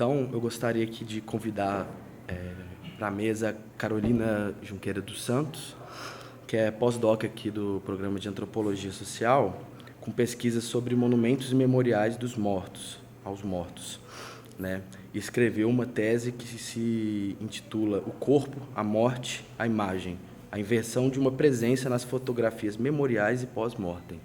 Então, eu gostaria aqui de convidar para a mesa Carolina Junqueira dos Santos, que é pós-doc aqui do Programa de Antropologia Social, com pesquisas sobre monumentos e memoriais aos mortos, né? E escreveu uma tese que se intitula O Corpo, a Morte, a Imagem, a inversão de uma presença nas fotografias memoriais e pós-mortem.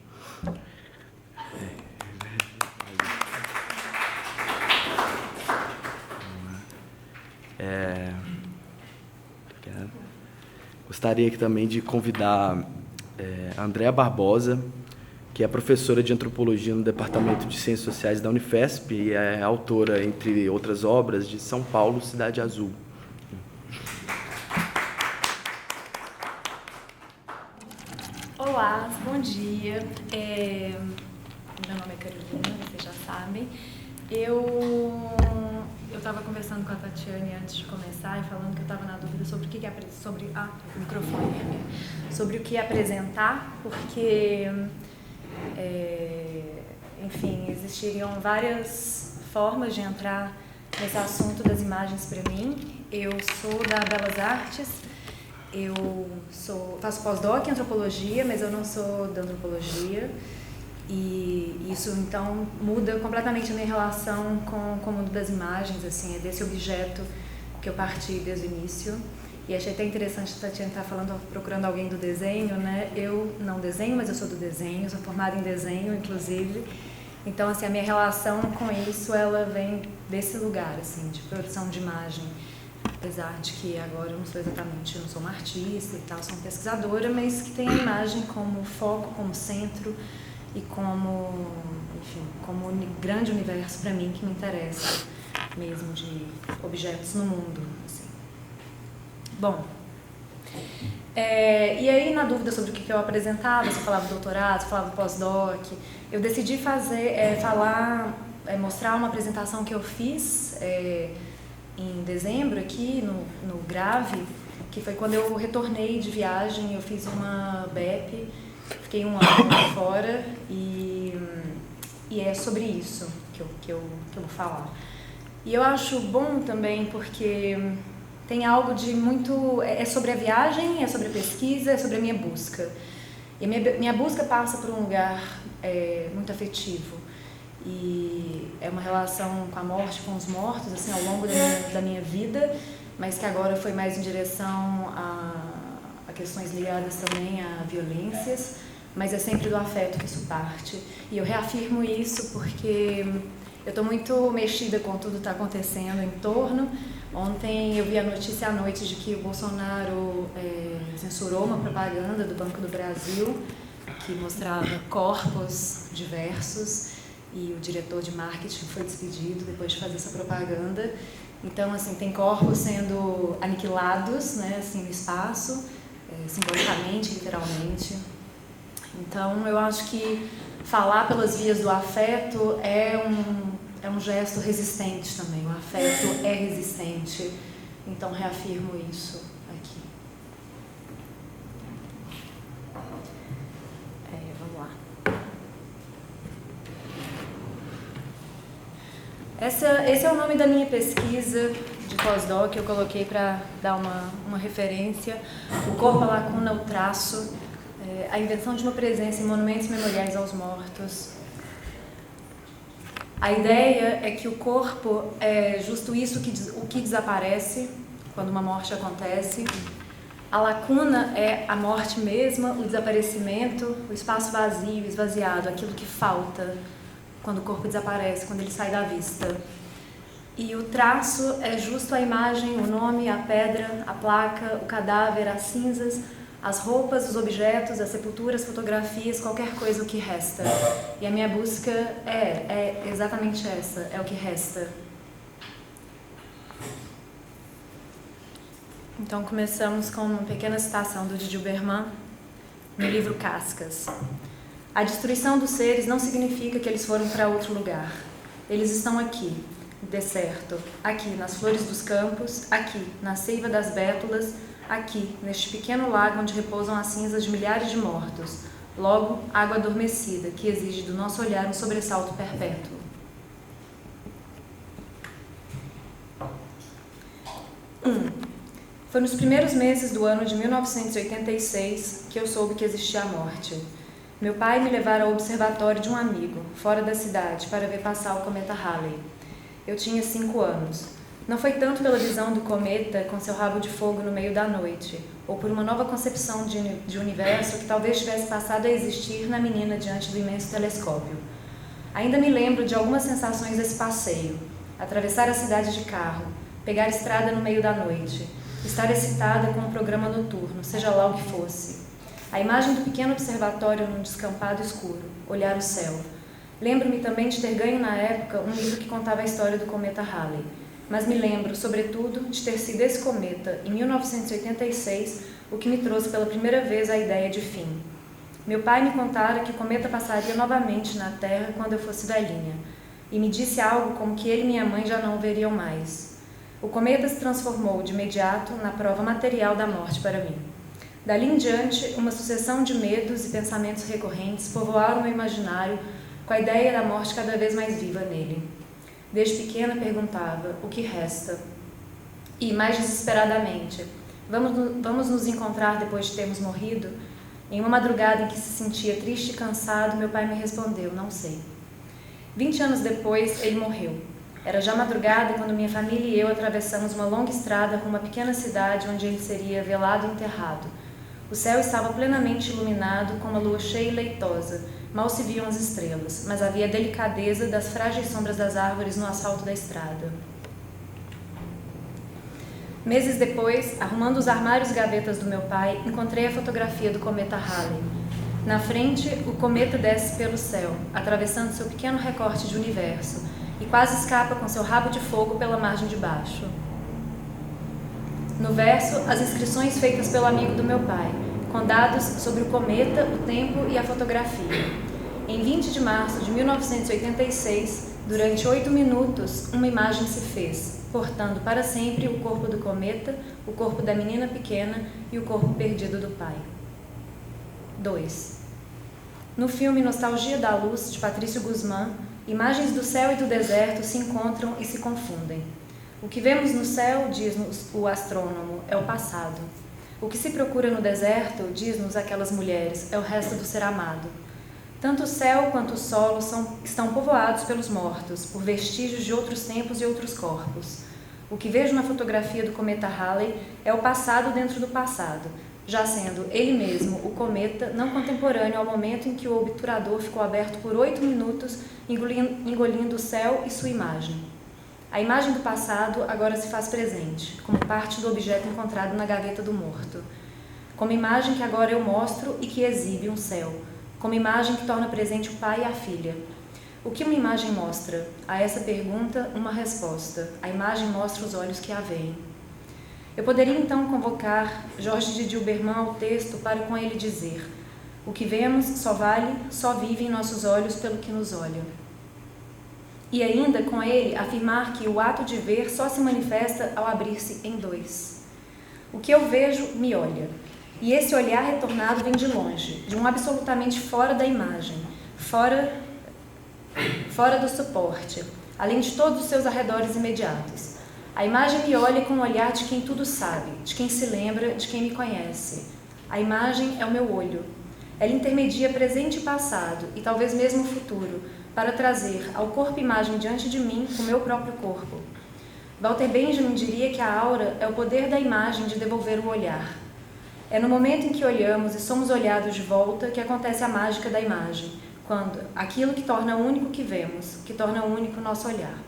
Gostaria aqui também de convidar a Andréa Barbosa, que é professora de Antropologia no Departamento de Ciências Sociais da Unifesp e é autora, entre outras obras, de São Paulo, Cidade Azul. Olá, bom dia. Meu nome é Carolina, vocês já sabem. Eu estava conversando com a Tatiane antes de começar e falando que eu estava na dúvida sobre o que o microfone, sobre o que apresentar, porque, enfim, existiriam várias formas de entrar nesse assunto das imagens para mim. Eu sou da Belas Artes, faço pós-doc em antropologia, mas eu não sou da antropologia. E isso, então, muda completamente a minha relação com o mundo das imagens, assim, é desse objeto que eu parti desde o início. E achei até interessante a Tatiana estar procurando alguém do desenho, né? Eu não desenho, mas eu sou do desenho, sou formada em desenho, inclusive. Então, assim, a minha relação com isso, ela vem desse lugar, assim, de produção de imagem. Apesar de que agora eu não sou uma artista e tal, sou uma pesquisadora, mas que tem a imagem como foco, como centro, e como um grande universo para mim que me interessa mesmo, de objetos no mundo, assim. Bom, e aí, na dúvida sobre o que eu apresentava, se eu falava do doutorado, se eu falava do pós-doc, eu decidi mostrar uma apresentação que eu fiz em dezembro aqui no Grave, que foi quando eu retornei de viagem. Eu fiz uma BEP, fiquei um ano fora e é sobre isso que eu vou falar. E eu acho bom também porque tem algo de muito... É sobre a viagem, é sobre a pesquisa, é sobre a minha busca. E a minha busca passa por um lugar muito afetivo. E é uma relação com a morte, com os mortos, assim, ao longo da minha vida, mas que agora foi mais em direção a questões ligadas também a violências, mas é sempre do afeto que isso parte. E eu reafirmo isso porque eu estou muito mexida com tudo que está acontecendo em torno. Ontem eu vi a notícia à noite de que o Bolsonaro censurou uma propaganda do Banco do Brasil que mostrava corpos diversos e o diretor de marketing foi despedido depois de fazer essa propaganda. Então, assim, tem corpos sendo aniquilados, né, assim, no espaço, simbolicamente, literalmente. Então, eu acho que falar pelas vias do afeto é um gesto resistente também. O afeto é resistente. Então, reafirmo isso aqui. Vamos lá. Esse é o nome da minha pesquisa de pós-doc, eu coloquei para dar uma referência. O corpo, a lacuna, o traço, a invenção de uma presença em monumentos memoriais aos mortos. A ideia é que o corpo é justo isso, o que desaparece quando uma morte acontece. A lacuna é a morte mesma, o desaparecimento, o espaço vazio, esvaziado, aquilo que falta quando o corpo desaparece, quando ele sai da vista. E o traço é justo a imagem, o nome, a pedra, a placa, o cadáver, as cinzas, as roupas, os objetos, as sepulturas, fotografias, qualquer coisa, o que resta. E a minha busca é exatamente essa, é o que resta. Então começamos com uma pequena citação do Didi Berman no livro Cascas. A destruição dos seres não significa que eles foram para outro lugar. Eles estão aqui, no deserto, aqui nas flores dos campos, aqui na seiva das bétulas, aqui neste pequeno lago onde repousam as cinzas de milhares de mortos. Logo, água adormecida, que exige do nosso olhar um sobressalto perpétuo. Foi nos primeiros meses do ano de 1986 que eu soube que existia a morte. Meu pai me levara ao observatório de um amigo, fora da cidade, para ver passar o cometa Halley. Eu tinha 5 anos. Não foi tanto pela visão do cometa com seu rabo de fogo no meio da noite, ou por uma nova concepção de universo que talvez tivesse passado a existir na menina diante do imenso telescópio. Ainda me lembro de algumas sensações desse passeio: atravessar a cidade de carro, pegar a estrada no meio da noite, estar excitada com um programa noturno, seja lá o que fosse. A imagem do pequeno observatório num descampado escuro, olhar o céu. Lembro-me também de ter ganho na época um livro que contava a história do cometa Halley, mas me lembro, sobretudo, de ter sido esse cometa, em 1986, o que me trouxe pela primeira vez a ideia de fim. Meu pai me contara que o cometa passaria novamente na Terra quando eu fosse velhinha, e me disse algo como que ele e minha mãe já não o veriam mais. O cometa se transformou de imediato na prova material da morte para mim. Dali em diante, uma sucessão de medos e pensamentos recorrentes povoaram meu imaginário com a ideia da morte cada vez mais viva nele. Desde pequena perguntava: o que resta? E, mais desesperadamente, vamos nos encontrar depois de termos morrido? Em uma madrugada em que se sentia triste e cansado, meu pai me respondeu: não sei. 20 anos depois, ele morreu. Era já madrugada quando minha família e eu atravessamos uma longa estrada rumo a uma pequena cidade onde ele seria velado e enterrado. O céu estava plenamente iluminado com uma lua cheia e leitosa. Mal se viam as estrelas, mas havia a delicadeza das frágeis sombras das árvores no asfalto da estrada. Meses depois, arrumando os armários e gavetas do meu pai, encontrei a fotografia do cometa Halley. Na frente, o cometa desce pelo céu, atravessando seu pequeno recorte de universo, e quase escapa com seu rabo de fogo pela margem de baixo. No verso, as inscrições feitas pelo amigo do meu pai, com dados sobre o cometa, o tempo e a fotografia. Em 20 de março de 1986, durante 8 minutos, uma imagem se fez, portando para sempre o corpo do cometa, o corpo da menina pequena e o corpo perdido do pai. 2. No filme Nostalgia da Luz, de Patrício Guzmán, imagens do céu e do deserto se encontram e se confundem. O que vemos no céu, diz-nos o astrônomo, é o passado. O que se procura no deserto, diz-nos aquelas mulheres, é o resto do ser amado. Tanto o céu quanto o solo estão povoados pelos mortos, por vestígios de outros tempos e outros corpos. O que vejo na fotografia do cometa Halley é o passado dentro do passado, já sendo ele mesmo, o cometa, não contemporâneo ao momento em que o obturador ficou aberto por 8 minutos, engolindo o céu e sua imagem. A imagem do passado agora se faz presente, como parte do objeto encontrado na gaveta do morto. Como imagem que agora eu mostro e que exibe um céu. Como imagem que torna presente o pai e a filha. O que uma imagem mostra? A essa pergunta, uma resposta. A imagem mostra os olhos que a veem. Eu poderia então convocar Jorge de Dilberman ao texto para com ele dizer: o que vemos só vale, só vive em nossos olhos pelo que nos olha. E ainda com ele afirmar que o ato de ver só se manifesta ao abrir-se em dois. O que eu vejo me olha. E esse olhar retornado vem de longe, de um absolutamente fora da imagem, fora do suporte, além de todos os seus arredores imediatos. A imagem me olha com o olhar de quem tudo sabe, de quem se lembra, de quem me conhece. A imagem é o meu olho. Ela intermedia presente e passado, e talvez mesmo o futuro, para trazer ao corpo-imagem diante de mim o meu próprio corpo. Walter Benjamin diria que a aura é o poder da imagem de devolver o olhar. É no momento em que olhamos e somos olhados de volta que acontece a mágica da imagem, quando aquilo que torna único o que vemos, que torna único o nosso olhar.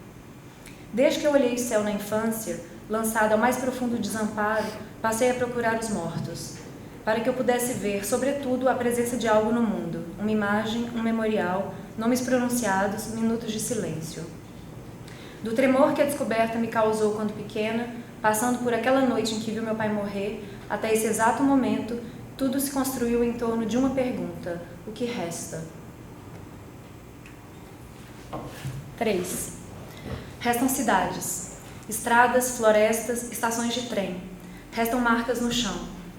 Desde que eu olhei o céu na infância, lançado ao mais profundo desamparo, passei a procurar os mortos, para que eu pudesse ver, sobretudo, a presença de algo no mundo, uma imagem, um memorial, nomes pronunciados, minutos de silêncio. Do tremor que a descoberta me causou quando pequena, passando por aquela noite em que vi meu pai morrer, até esse exato momento, tudo se construiu em torno de uma pergunta: o que resta? 3. Restam cidades, estradas, florestas, estações de trem. Restam marcas no chão,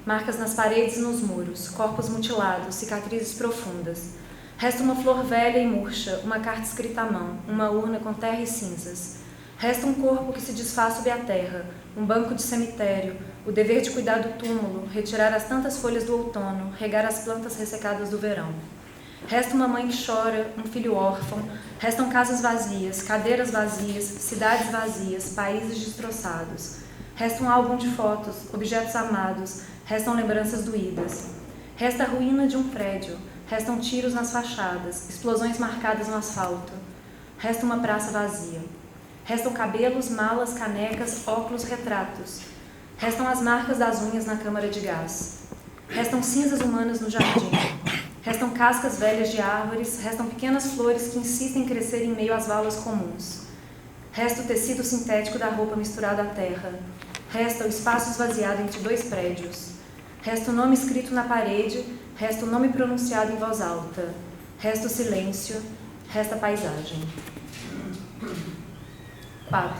marcas nas paredes e nos muros, corpos mutilados, cicatrizes profundas. Resta uma flor velha e murcha, uma carta escrita à mão, uma urna com terra e cinzas. Resta um corpo que se desfaz sob a terra, um banco de cemitério, o dever de cuidar do túmulo, retirar as tantas folhas do outono, regar as plantas ressecadas do verão. Resta uma mãe que chora, um filho órfão, restam casas vazias, cadeiras vazias, cidades vazias, países destroçados. Resta um álbum de fotos, objetos amados, restam lembranças doídas. Resta a ruína de um prédio, restam tiros nas fachadas, explosões marcadas no asfalto. Resta uma praça vazia. Restam cabelos, malas, canecas, óculos, retratos. Restam as marcas das unhas na câmara de gás. Restam cinzas humanas no jardim. Restam cascas velhas de árvores, restam pequenas flores que insistem em crescer em meio às valas comuns. Resta o tecido sintético da roupa misturado à terra. Resta o espaço esvaziado entre dois prédios. Resta o nome escrito na parede, resta o nome pronunciado em voz alta. Resta o silêncio, resta a paisagem. 4.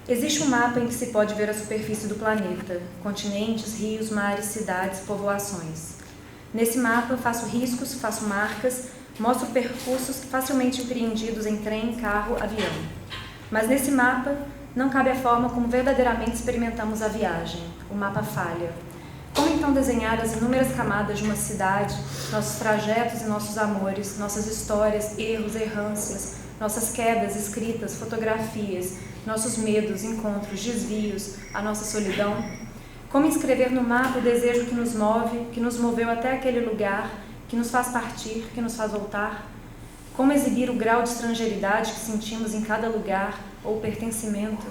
Existe um mapa em que se pode ver a superfície do planeta, continentes, rios, mares, cidades, povoações. Nesse mapa faço riscos, faço marcas, mostro percursos facilmente empreendidos em trem, carro, avião. Mas nesse mapa não cabe a forma como verdadeiramente experimentamos a viagem. O mapa falha. Como então desenhar as inúmeras camadas de uma cidade, nossos trajetos e nossos amores, nossas histórias, erros, errâncias, nossas quedas, escritas, fotografias, nossos medos, encontros, desvios, a nossa solidão? Como inscrever no mapa o desejo que nos move, que nos moveu até aquele lugar, que nos faz partir, que nos faz voltar? Como exibir o grau de estrangeiridade que sentimos em cada lugar, ou pertencimento?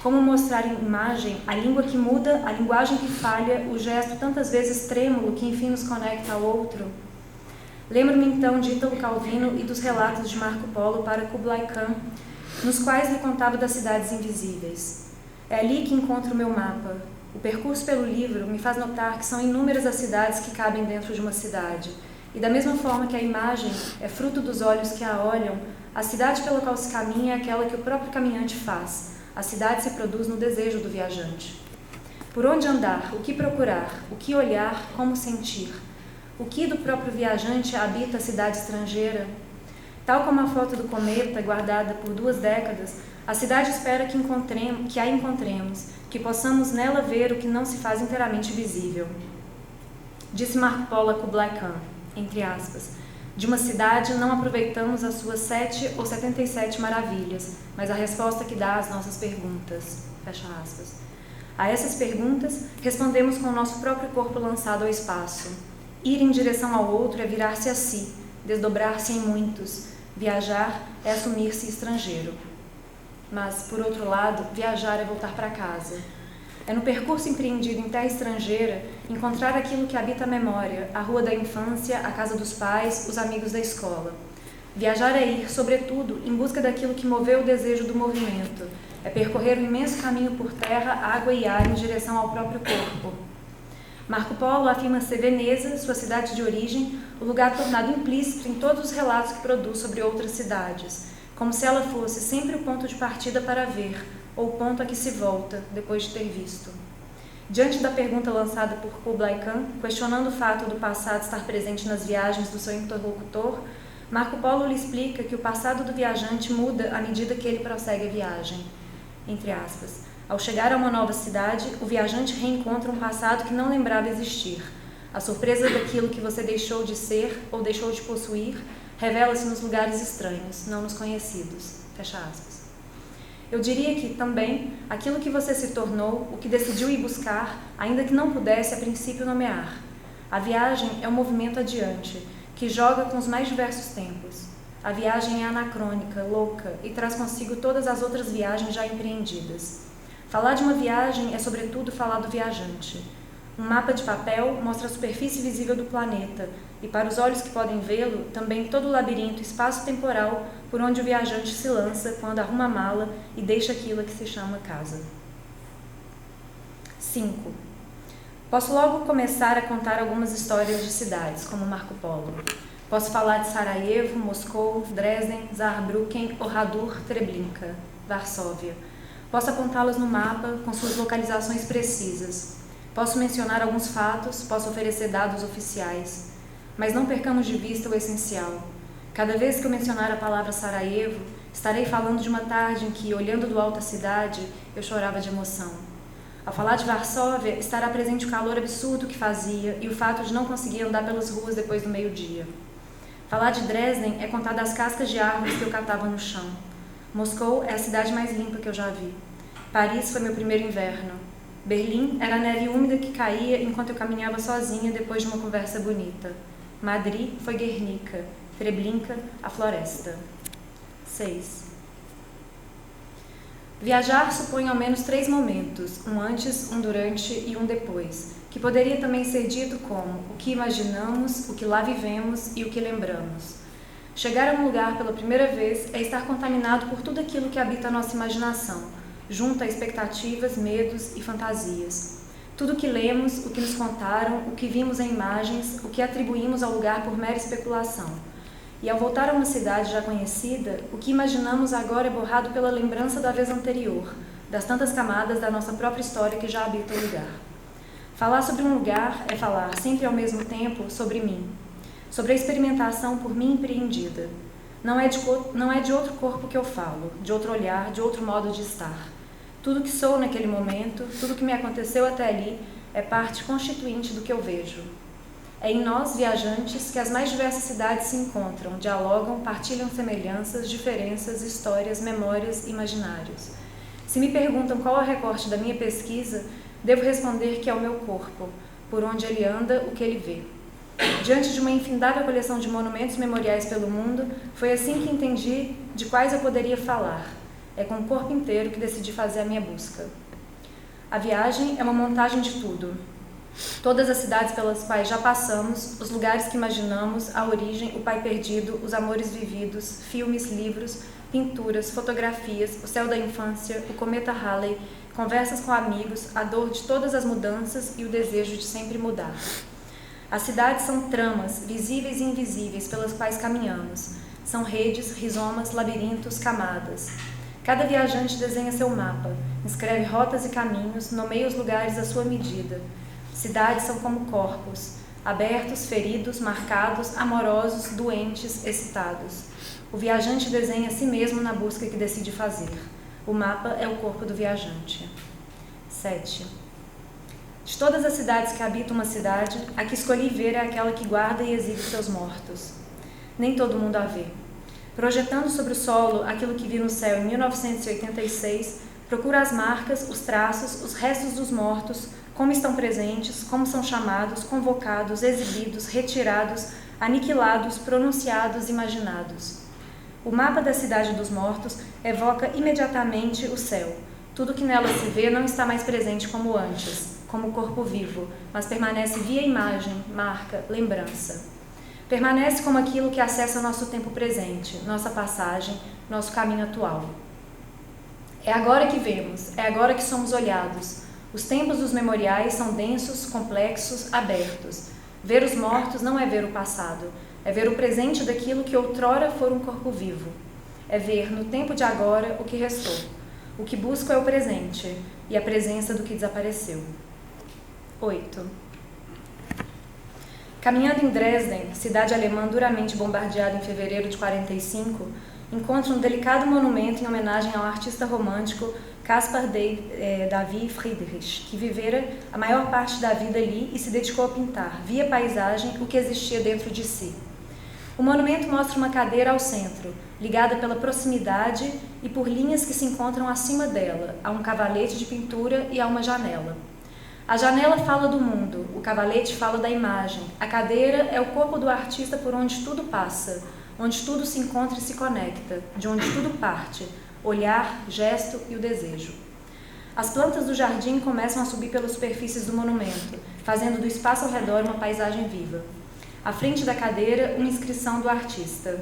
Como mostrar em imagem a língua que muda, a linguagem que falha, o gesto tantas vezes trêmulo que enfim nos conecta ao outro? Lembro-me então de Ítalo Calvino e dos relatos de Marco Polo para Kublai Khan, nos quais lhe contava das cidades invisíveis. É ali que encontro o meu mapa. O percurso pelo livro me faz notar que são inúmeras as cidades que cabem dentro de uma cidade. E da mesma forma que a imagem é fruto dos olhos que a olham, a cidade pela qual se caminha é aquela que o próprio caminhante faz. A cidade se produz no desejo do viajante. Por onde andar, o que procurar, o que olhar, como sentir? O que do próprio viajante habita a cidade estrangeira? Tal como a foto do cometa, guardada por 2 décadas, a cidade espera que a encontremos, que possamos nela ver o que não se faz inteiramente visível. Disse Marco Polo a Kublai Khan, entre aspas, de uma cidade não aproveitamos as suas 7 ou 77 maravilhas, mas a resposta que dá às nossas perguntas. Fecha aspas. A essas perguntas, respondemos com o nosso próprio corpo lançado ao espaço. Ir em direção ao outro é virar-se a si, desdobrar-se em muitos. Viajar é assumir-se estrangeiro. Mas, por outro lado, viajar é voltar para casa. É no percurso empreendido em terra estrangeira encontrar aquilo que habita a memória, a rua da infância, a casa dos pais, os amigos da escola. Viajar é ir, sobretudo, em busca daquilo que moveu o desejo do movimento. É percorrer o imenso caminho por terra, água e ar em direção ao próprio corpo. Marco Polo afirma ser Veneza, sua cidade de origem, o lugar tornado implícito em todos os relatos que produz sobre outras cidades, como se ela fosse sempre o ponto de partida para ver, ou o ponto a que se volta, depois de ter visto. Diante da pergunta lançada por Kublai Khan, questionando o fato do passado estar presente nas viagens do seu interlocutor, Marco Polo lhe explica que o passado do viajante muda à medida que ele prossegue a viagem. Entre aspas. Ao chegar a uma nova cidade, o viajante reencontra um passado que não lembrava existir. A surpresa daquilo que você deixou de ser ou deixou de possuir revela-se nos lugares estranhos, não nos conhecidos. Fecha aspas. Eu diria que, também, aquilo que você se tornou, o que decidiu ir buscar, ainda que não pudesse, a princípio, nomear. A viagem é um movimento adiante, que joga com os mais diversos tempos. A viagem é anacrônica, louca, e traz consigo todas as outras viagens já empreendidas. Falar de uma viagem é, sobretudo, falar do viajante. Um mapa de papel mostra a superfície visível do planeta e, para os olhos que podem vê-lo, também todo o labirinto espaço-temporal por onde o viajante se lança quando arruma a mala e deixa aquilo que se chama casa. 5. Posso logo começar a contar algumas histórias de cidades, como Marco Polo. Posso falar de Sarajevo, Moscou, Dresden, Saarbrücken, Oradour, Treblinka, Varsóvia. Posso apontá-las no mapa com suas localizações precisas. Posso mencionar alguns fatos, posso oferecer dados oficiais. Mas não percamos de vista o essencial. Cada vez que eu mencionar a palavra Sarajevo, Estarei falando de uma tarde em que, olhando do alto a cidade, eu chorava de emoção. Ao falar de Varsóvia, estará presente o calor absurdo que fazia e o fato de não conseguir andar pelas ruas depois do meio-dia. Falar de Dresden é contar das cascas de árvores que eu catava no chão. Moscou é a cidade mais limpa que eu já vi. Paris foi meu primeiro inverno. Berlim era a neve úmida que caía enquanto eu caminhava sozinha depois de uma conversa bonita. Madrid foi Guernica. Treblinka, a floresta. 6. Viajar supõe ao menos 3 momentos, um antes, um durante e um depois, que poderia também ser dito como o que imaginamos, o que lá vivemos e o que lembramos. Chegar a um lugar pela primeira vez é estar contaminado por tudo aquilo que habita a nossa imaginação, junto a expectativas, medos e fantasias. Tudo o que lemos, o que nos contaram, o que vimos em imagens, o que atribuímos ao lugar por mera especulação. E ao voltar a uma cidade já conhecida, o que imaginamos agora é borrado pela lembrança da vez anterior, das tantas camadas da nossa própria história que já habita o lugar. Falar sobre um lugar é falar, sempre ao mesmo tempo, sobre mim, sobre a experimentação por mim empreendida. Não é de outro corpo que eu falo, de outro olhar, de outro modo de estar. Tudo que sou naquele momento, tudo que me aconteceu até ali, é parte constituinte do que eu vejo. É em nós, viajantes, que as mais diversas cidades se encontram, dialogam, partilham semelhanças, diferenças, histórias, memórias, imaginários. Se me perguntam qual é o recorte da minha pesquisa, devo responder que é o meu corpo, por onde ele anda, o que ele vê. Diante de uma infindável coleção de monumentos memoriais pelo mundo, foi assim que entendi de quais eu poderia falar. É com o corpo inteiro que decidi fazer a minha busca. A viagem é uma montagem de tudo. Todas as cidades pelas quais já passamos, os lugares que imaginamos, a origem, o pai perdido, os amores vividos, filmes, livros, pinturas, fotografias, o céu da infância, o cometa Halley, conversas com amigos, a dor de todas as mudanças e o desejo de sempre mudar. As cidades são tramas, visíveis e invisíveis, pelas quais caminhamos. São redes, rizomas, labirintos, camadas. Cada viajante desenha seu mapa, escreve rotas e caminhos, nomeia os lugares à sua medida. Cidades são como corpos, abertos, feridos, marcados, amorosos, doentes, excitados. O viajante desenha a si mesmo na busca que decide fazer. O mapa é o corpo do viajante. 7. De todas as cidades que habitam uma cidade, a que escolhi ver é aquela que guarda e exibe seus mortos. Nem todo mundo a vê. Projetando sobre o solo aquilo que vi no céu em 1986, procuro as marcas, os traços, os restos dos mortos, como estão presentes, como são chamados, convocados, exibidos, retirados, aniquilados, pronunciados, imaginados. O mapa da cidade dos mortos evoca imediatamente o céu. Tudo que nela se vê não está mais presente como antes, como corpo vivo, mas permanece via imagem, marca, lembrança. Permanece como aquilo que acessa nosso tempo presente, nossa passagem, nosso caminho atual. É agora que vemos, é agora que somos olhados. Os tempos dos memoriais são densos, complexos, abertos. Ver os mortos não é ver o passado, é ver o presente daquilo que outrora for um corpo vivo. É ver, no tempo de agora, o que restou. O que busco é o presente e a presença do que desapareceu. 8. Caminhando em Dresden, cidade alemã duramente bombardeada em fevereiro de 45, encontro um delicado monumento em homenagem ao artista romântico Caspar David Friedrich, que vivera a maior parte da vida ali e se dedicou a pintar, via paisagem, o que existia dentro de si. O monumento mostra uma cadeira ao centro, ligada pela proximidade e por linhas que se encontram acima dela, a um cavalete de pintura e a uma janela. A janela fala do mundo, o cavalete fala da imagem, a cadeira é o corpo do artista por onde tudo passa, onde tudo se encontra e se conecta, de onde tudo parte, olhar, gesto e o desejo. As plantas do jardim começam a subir pelas superfícies do monumento, fazendo do espaço ao redor uma paisagem viva. À frente da cadeira, uma inscrição do artista.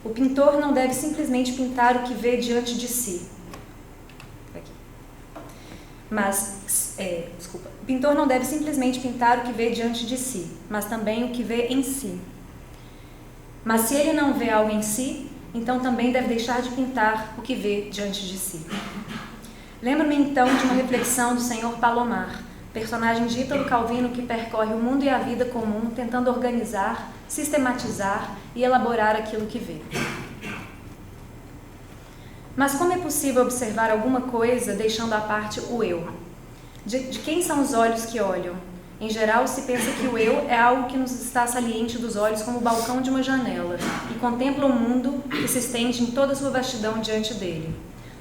O pintor não deve simplesmente pintar o que vê diante de si. O pintor não deve simplesmente pintar o que vê diante de si, mas também o que vê em si. Mas se ele não vê algo em si, então também deve deixar de pintar o que vê diante de si. Lembro-me então de uma reflexão do Sr. Palomar, personagem de Ítalo Calvino que percorre o mundo e a vida comum tentando organizar, sistematizar e elaborar aquilo que vê. Mas como é possível observar alguma coisa deixando à parte o eu? De quem são os olhos que olham? Em geral, se pensa que o eu é algo que nos está saliente dos olhos como o balcão de uma janela e contempla o mundo que se estende em toda a sua vastidão diante dele.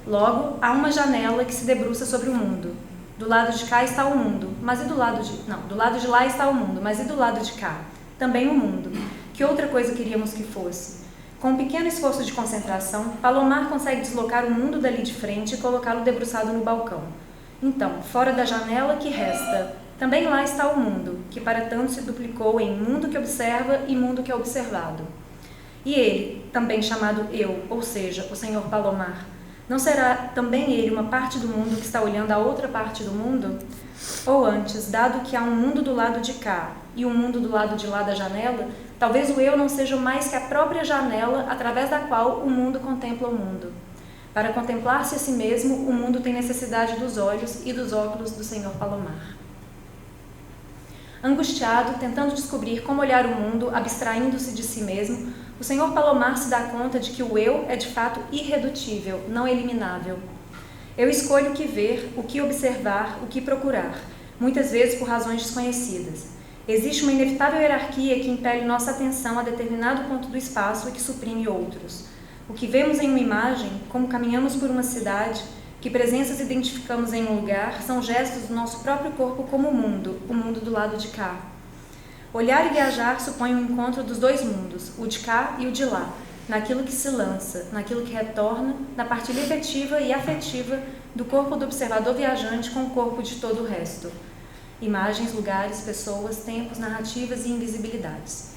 Logo, há uma janela que se debruça sobre o mundo. Do lado de cá está o mundo, mas e do lado de... Não, do lado de lá está o mundo, mas e do lado de cá? Também o mundo. Que outra coisa queríamos que fosse? Com um pequeno esforço de concentração, Palomar consegue deslocar o mundo dali de frente e colocá-lo debruçado no balcão. Então, fora da janela, que resta? Também lá está o mundo, que para tanto se duplicou em mundo que observa e mundo que é observado. E ele, também chamado eu, ou seja, o Senhor Palomar, não será também ele uma parte do mundo que está olhando a outra parte do mundo? Ou antes, dado que há um mundo do lado de cá e um mundo do lado de lá da janela, talvez o eu não seja mais que a própria janela através da qual o mundo contempla o mundo. Para contemplar-se a si mesmo, o mundo tem necessidade dos olhos e dos óculos do Senhor Palomar. Angustiado, tentando descobrir como olhar o mundo, abstraindo-se de si mesmo, o Senhor Palomar se dá conta de que o eu é de fato irredutível, não eliminável. Eu escolho o que ver, o que observar, o que procurar, muitas vezes por razões desconhecidas. Existe uma inevitável hierarquia que impele nossa atenção a determinado ponto do espaço e que suprime outros. O que vemos em uma imagem, como caminhamos por uma cidade, que presenças identificamos em um lugar, são gestos do nosso próprio corpo como o mundo do lado de cá. Olhar e viajar supõe um encontro dos dois mundos, o de cá e o de lá, naquilo que se lança, naquilo que retorna, na partilha efetiva e afetiva do corpo do observador viajante com o corpo de todo o resto. Imagens, lugares, pessoas, tempos, narrativas e invisibilidades.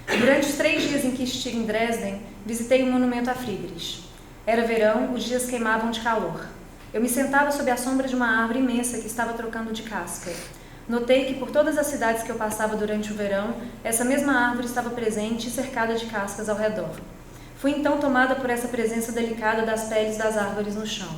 Durante os 3 dias em que estive em Dresden, visitei o monumento a Friedrich. Era verão, os dias queimavam de calor. Eu me sentava sob a sombra de uma árvore imensa que estava trocando de casca. Notei que por todas as cidades que eu passava durante o verão, essa mesma árvore estava presente e cercada de cascas ao redor. Fui então tomada por essa presença delicada das peles das árvores no chão.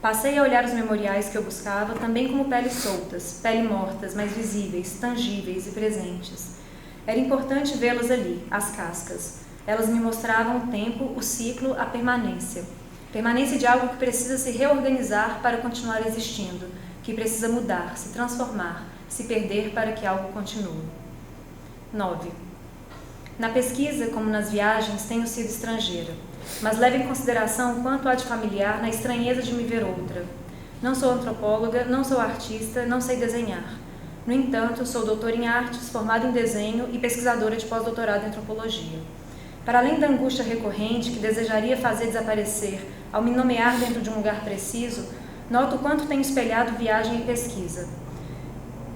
Passei a olhar os memoriais que eu buscava, também como peles soltas, peles mortas, mas visíveis, tangíveis e presentes. Era importante vê-las ali, as cascas. Elas me mostravam o tempo, o ciclo, a permanência. Permanência de algo que precisa se reorganizar para continuar existindo, que precisa mudar, se transformar, se perder para que algo continue. 9. Na pesquisa, como nas viagens, tenho sido estrangeira, mas levo em consideração quanto há de familiar na estranheza de me ver outra. Não sou antropóloga, não sou artista, não sei desenhar. No entanto, sou doutora em artes, formada em desenho e pesquisadora de pós-doutorado em antropologia. Para além da angústia recorrente que desejaria fazer desaparecer ao me nomear dentro de um lugar preciso, noto o quanto tenho espelhado viagem e pesquisa.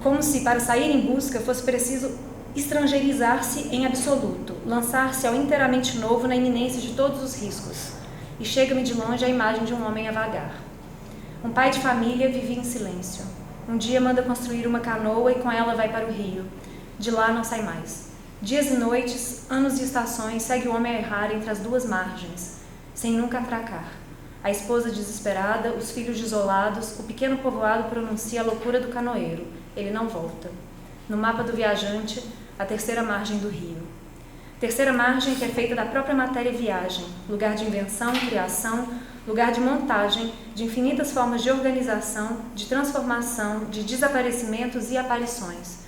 Como se, para sair em busca, fosse preciso estrangeirizar-se em absoluto, lançar-se ao inteiramente novo na iminência de todos os riscos. E chega-me de longe a imagem de um homem a vagar. Um pai de família vivia em silêncio. Um dia manda construir uma canoa e com ela vai para o rio. De lá não sai mais. Dias e noites, anos e estações, segue o homem a errar entre as duas margens, sem nunca atracar. A esposa desesperada, os filhos desolados, o pequeno povoado pronuncia a loucura do canoeiro. Ele não volta. No mapa do viajante, a terceira margem do rio. Terceira margem que é feita da própria matéria viagem, lugar de invenção, criação, lugar de montagem, de infinitas formas de organização, de transformação, de desaparecimentos e aparições.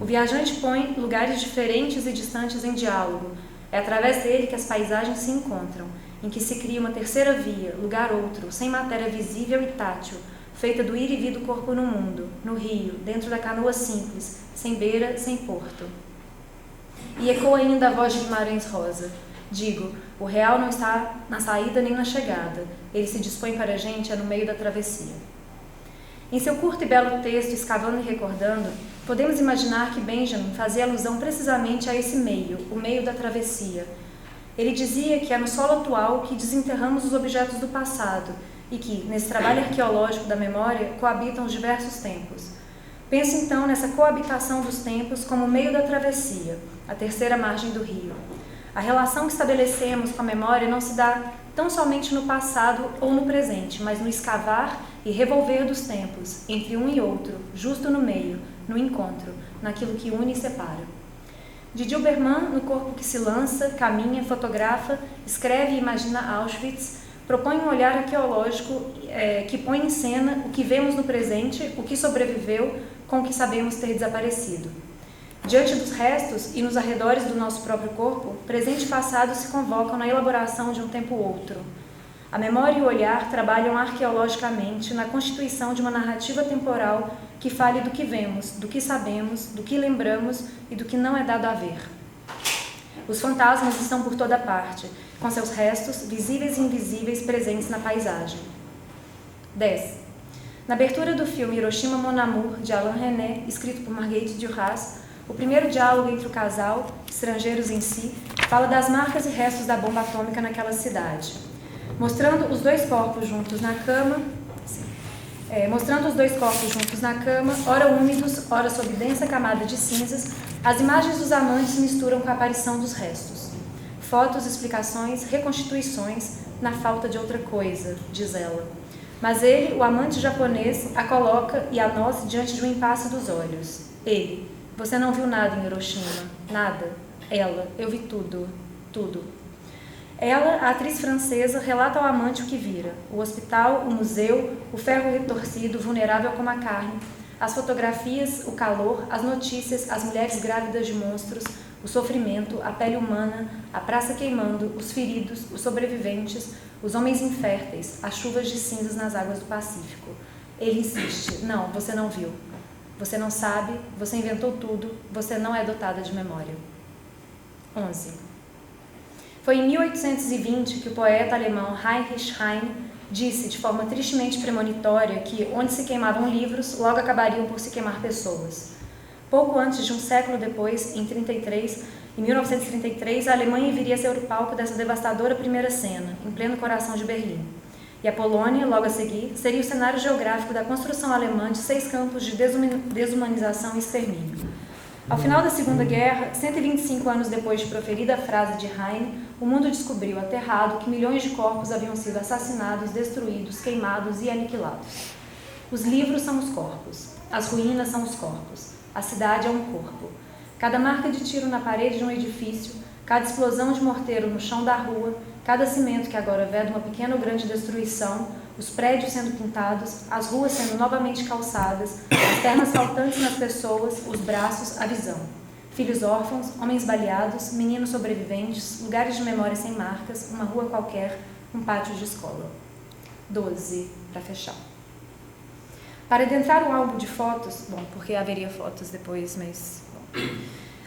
O viajante põe lugares diferentes e distantes em diálogo. É através dele que as paisagens se encontram, em que se cria uma terceira via, lugar outro, sem matéria visível e tátil, feita do ir e vir do corpo no mundo, no rio, dentro da canoa simples, sem beira, sem porto. E ecoa ainda a voz de Guimarães Rosa. Digo, o real não está na saída nem na chegada. Ele se dispõe para a gente no meio da travessia. Em seu curto e belo texto, Escavando e Recordando, podemos imaginar que Benjamin fazia alusão precisamente a esse meio, o meio da travessia. Ele dizia que é no solo atual que desenterramos os objetos do passado e que, nesse trabalho arqueológico da memória, coabitam os diversos tempos. Pense então nessa coabitação dos tempos como o meio da travessia, a terceira margem do rio. A relação que estabelecemos com a memória não se dá tão somente no passado ou no presente, mas no escavar e revolver dos tempos, entre um e outro, justo no meio, no encontro, naquilo que une e separa. De Dilberman, no corpo que se lança, caminha, fotografa, escreve e imagina Auschwitz, propõe um olhar arqueológico que põe em cena o que vemos no presente, o que sobreviveu com o que sabemos ter desaparecido. Diante dos restos e nos arredores do nosso próprio corpo, presente e passado se convocam na elaboração de um tempo outro. A memória e o olhar trabalham arqueologicamente na constituição de uma narrativa temporal que fale do que vemos, do que sabemos, do que lembramos e do que não é dado a ver. Os fantasmas estão por toda parte, com seus restos, visíveis e invisíveis, presentes na paisagem. 10. Na abertura do filme Hiroshima Mon Amour, de Alain Resnais, escrito por Marguerite Duras, o primeiro diálogo entre o casal, estrangeiros em si, fala das marcas e restos da bomba atômica naquela cidade. Mostrando os dois corpos juntos na cama, ora úmidos, ora sob densa camada de cinzas, as imagens dos amantes se misturam com a aparição dos restos. Fotos, explicações, reconstituições, na falta de outra coisa, diz ela. Mas ele, o amante japonês, a coloca e a nós diante de um impasse dos olhos. Ele: você não viu nada em Hiroshima? Nada. Ela: eu vi tudo. Tudo. Ela, a atriz francesa, relata ao amante o que vira: o hospital, o museu, o ferro retorcido, vulnerável como a carne, as fotografias, o calor, as notícias, as mulheres grávidas de monstros, o sofrimento, a pele humana, a praça queimando, os feridos, os sobreviventes, os homens inférteis, as chuvas de cinzas nas águas do Pacífico. Ele insiste: não, você não viu. Você não sabe, você inventou tudo, você não é dotada de memória. 11. Foi em 1820 que o poeta alemão Heinrich Heine disse de forma tristemente premonitória que, onde se queimavam livros, logo acabariam por se queimar pessoas. Pouco antes de um século depois, em 1933, a Alemanha viria a ser o palco dessa devastadora primeira cena, em pleno coração de Berlim. E a Polônia, logo a seguir, seria o cenário geográfico da construção alemã de 6 campos de desumanização e extermínio. Ao final da Segunda Guerra, 125 anos depois de proferida a frase de Heine, o mundo descobriu, aterrado, que milhões de corpos haviam sido assassinados, destruídos, queimados e aniquilados. Os livros são os corpos, as ruínas são os corpos, a cidade é um corpo. Cada marca de tiro na parede de um edifício, cada explosão de morteiro no chão da rua, cada cimento que agora veda uma pequena ou grande destruição, os prédios sendo pintados, as ruas sendo novamente calçadas, as pernas faltantes nas pessoas, os braços, a visão. Filhos órfãos, homens baleados, meninos sobreviventes, lugares de memória sem marcas, uma rua qualquer, um pátio de escola. 12, para fechar. Para adentrar o álbum de fotos, porque haveria fotos depois, mas...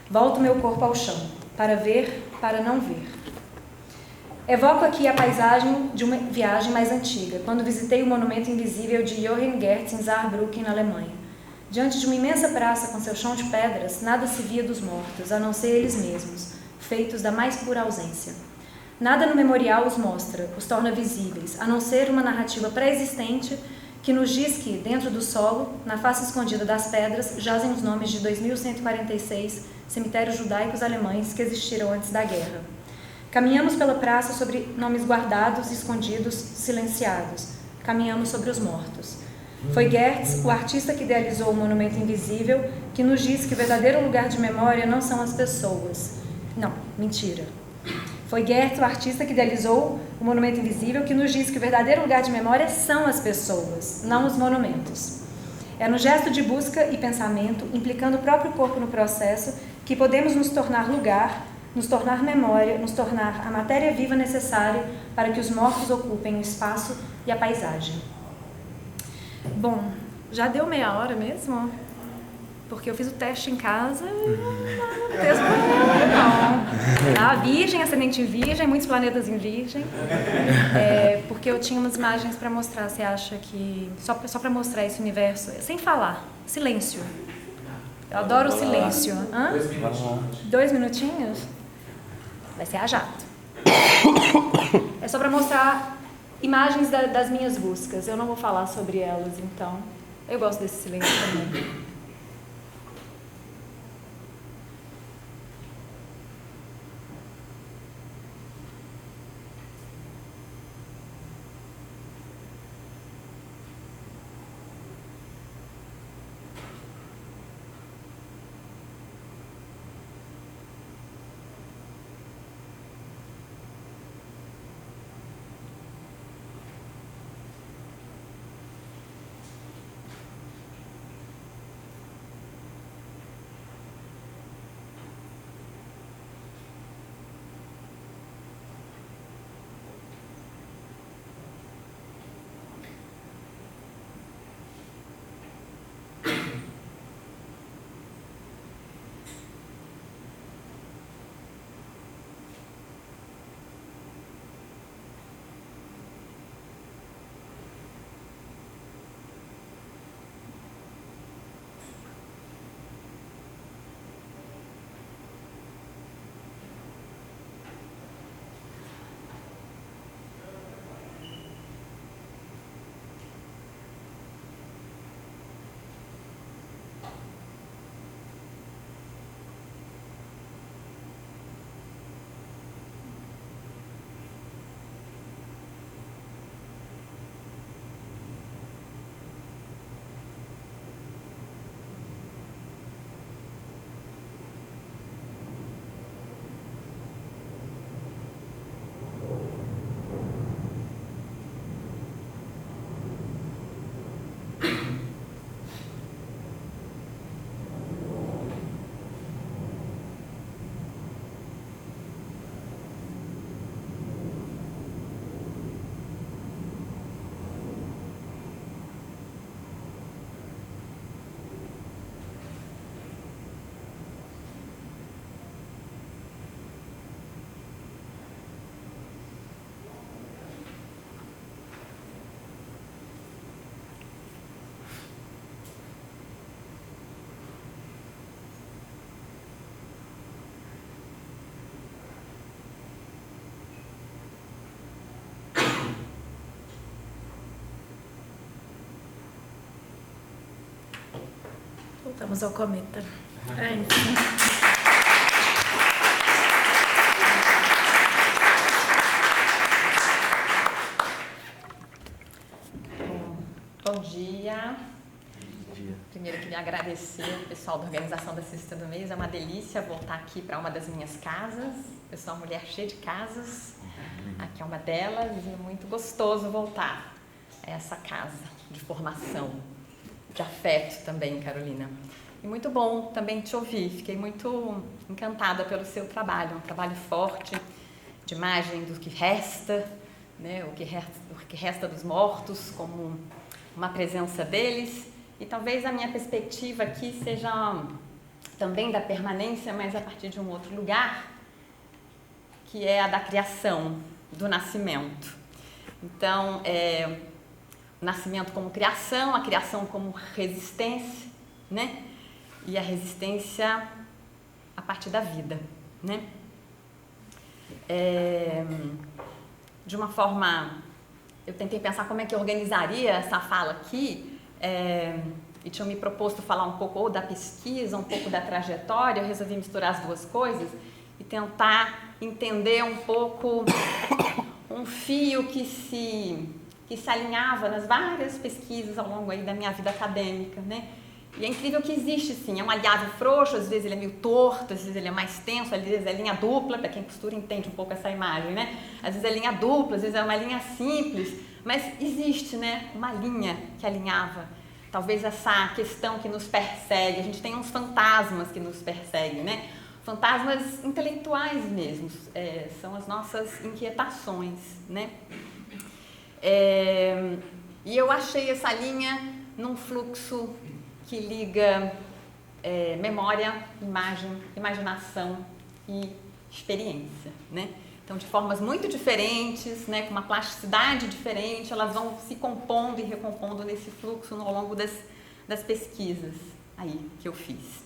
volto meu corpo ao chão, para ver, para não ver. Evoco aqui a paisagem de uma viagem mais antiga, quando visitei o monumento invisível de Johann Gertz em Saarbrücken, na Alemanha. Diante de uma imensa praça com seu chão de pedras, nada se via dos mortos, a não ser eles mesmos, feitos da mais pura ausência. Nada no memorial os mostra, os torna visíveis, a não ser uma narrativa pré-existente que nos diz que, dentro do solo, na face escondida das pedras, jazem os nomes de 2.146 cemitérios judaicos alemães que existiram antes da guerra. Caminhamos pela praça sobre nomes guardados, escondidos, silenciados. Caminhamos sobre os mortos. Foi Gertz, o artista que idealizou o monumento invisível, que nos diz que o verdadeiro lugar de memória não são as pessoas. Não, mentira. Foi Gertz, o artista que idealizou o monumento invisível, que nos diz que o verdadeiro lugar de memória são as pessoas, não os monumentos. É no gesto de busca e pensamento, implicando o próprio corpo no processo, que podemos nos tornar lugar, nos tornar memória, nos tornar a matéria viva necessária para que os mortos ocupem o espaço e a paisagem. Bom, já deu meia hora mesmo? Porque eu fiz o teste em casa e não texto não. Tá? Virgem, ascendente em virgem, muitos planetas em virgem. Porque eu tinha umas imagens para mostrar. Você acha que... Só para mostrar esse universo, sem falar, silêncio. Eu adoro o silêncio. 2 minutinhos. 2 minutinhos? Vai ser a jato. É só para mostrar imagens das minhas buscas. Eu não vou falar sobre elas, então. Eu gosto desse silêncio também. Voltamos ao cometa. É isso. Bom dia. Primeiro eu queria agradecer ao pessoal da organização da Cesta do Mês. É uma delícia voltar aqui para uma das minhas casas. Eu sou uma mulher cheia de casas. Aqui é uma delas e é muito gostoso voltar a essa casa de formação, de afeto também, Carolina. E muito bom também te ouvir. Fiquei muito encantada pelo seu trabalho. Um trabalho forte de imagem do que resta, né? O que resta dos mortos, como uma presença deles, e talvez a minha perspectiva aqui seja também da permanência, mas a partir de um outro lugar, que é a da criação, do nascimento. Então, o nascimento como criação, a criação como resistência, né? E a resistência a partir da vida, né? De uma forma... Eu tentei pensar como é que eu organizaria essa fala aqui, e tinha me proposto falar um pouco ou da pesquisa, um pouco da trajetória. Eu resolvi misturar as duas coisas e tentar entender um pouco um fio que se alinhava nas várias pesquisas ao longo aí da minha vida acadêmica, né? E é incrível que existe, sim, é um aliado frouxo, às vezes ele é meio torto, às vezes ele é mais tenso, às vezes é linha dupla, para quem costura entende um pouco essa imagem, né? Às vezes é linha dupla, às vezes é uma linha simples, mas existe, né, uma linha que alinhava talvez essa questão que nos persegue. A gente tem uns fantasmas que nos perseguem, né? Fantasmas intelectuais mesmo, são as nossas inquietações, né? E eu achei essa linha num fluxo que liga memória, imagem, imaginação e experiência, né? Então, de formas muito diferentes, né, com uma plasticidade diferente, elas vão se compondo e recompondo nesse fluxo ao longo das pesquisas aí que eu fiz.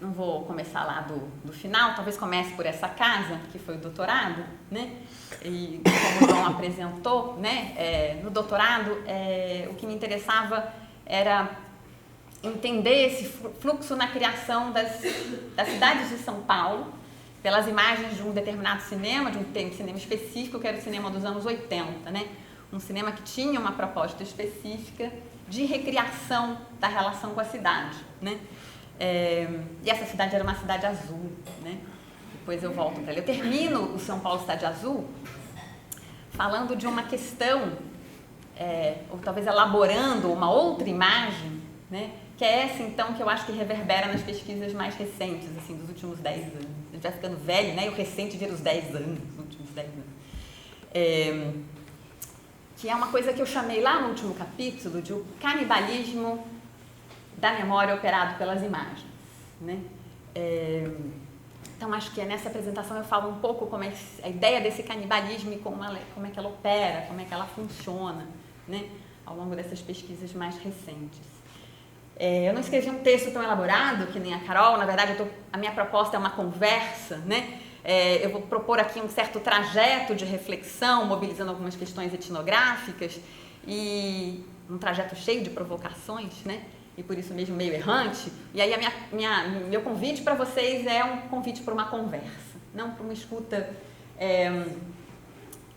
Não vou começar lá do final, talvez comece por essa casa, que foi o doutorado, né? E como o João apresentou, né, no doutorado, o que me interessava era entender esse fluxo na criação das cidades de São Paulo, pelas imagens de um determinado cinema, de um cinema específico, que era o cinema dos anos 80, né? Um cinema que tinha uma proposta específica de recriação da relação com a cidade, né? E essa cidade era uma cidade azul, né? Depois eu volto para ela. Eu termino o São Paulo Cidade Azul falando de uma questão, ou talvez elaborando uma outra imagem, né? Que é essa, então, que eu acho que reverbera nas pesquisas mais recentes, assim, dos últimos 10 anos. A gente vai ficando velho, né? E o recente vira os 10 anos, os últimos 10 anos. Que é uma coisa que eu chamei lá no último capítulo de o canibalismo da memória operado pelas imagens, né? Então, acho que nessa apresentação eu falo um pouco como é a ideia desse canibalismo e como é que ela opera, como é que ela funciona, né? Ao longo dessas pesquisas mais recentes. Eu não escrevi um texto tão elaborado que nem a Carol. Na verdade, a minha proposta é uma conversa, né? Eu vou propor aqui um certo trajeto de reflexão, mobilizando algumas questões etnográficas e um trajeto cheio de provocações, né? E por isso mesmo meio errante. E aí meu convite para vocês é um convite para uma conversa, não para uma escuta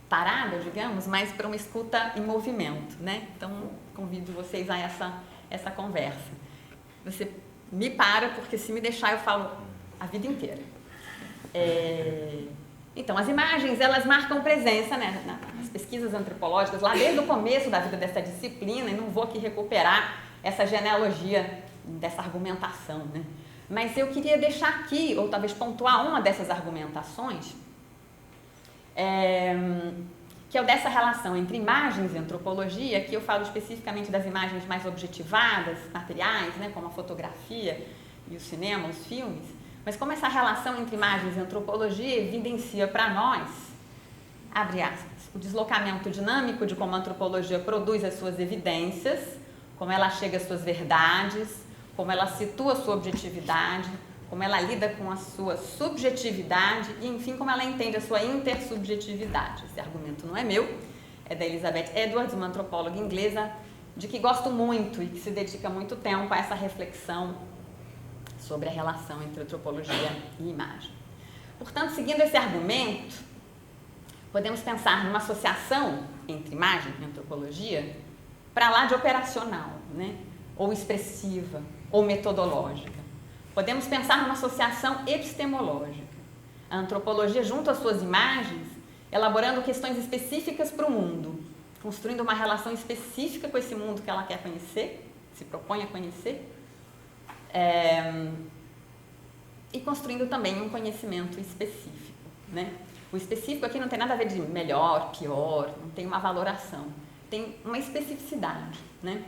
parada, digamos, mas para uma escuta em movimento, né? Então, convido vocês a essa conversa. Você me para, porque se me deixar eu falo a vida inteira. Então, as imagens, elas marcam presença, né, nas pesquisas antropológicas, lá desde o começo da vida dessa disciplina, e não vou aqui recuperar essa genealogia dessa argumentação, né? Mas eu queria deixar aqui, ou talvez pontuar uma dessas argumentações, que é o dessa relação entre imagens e antropologia. Aqui eu falo especificamente das imagens mais objetivadas, materiais, né, como a fotografia e o cinema, os filmes, mas como essa relação entre imagens e antropologia evidencia para nós, abre aspas, o deslocamento dinâmico de como a antropologia produz as suas evidências, como ela chega às suas verdades, como ela situa a sua objetividade, como ela lida com a sua subjetividade e, enfim, como ela entende a sua intersubjetividade. Esse argumento não é meu, é da Elizabeth Edwards, uma antropóloga inglesa de que gosto muito e que se dedica muito tempo a essa reflexão sobre a relação entre antropologia e imagem. Portanto, seguindo esse argumento, podemos pensar numa associação entre imagem e antropologia para lá de operacional, né? Ou expressiva, ou metodológica. Podemos pensar numa associação epistemológica. A antropologia, junto às suas imagens, elaborando questões específicas para o mundo, construindo uma relação específica com esse mundo que ela quer conhecer, se propõe a conhecer, e construindo também um conhecimento específico, né? O específico aqui não tem nada a ver de melhor, pior, não tem uma valoração, tem uma especificidade, né?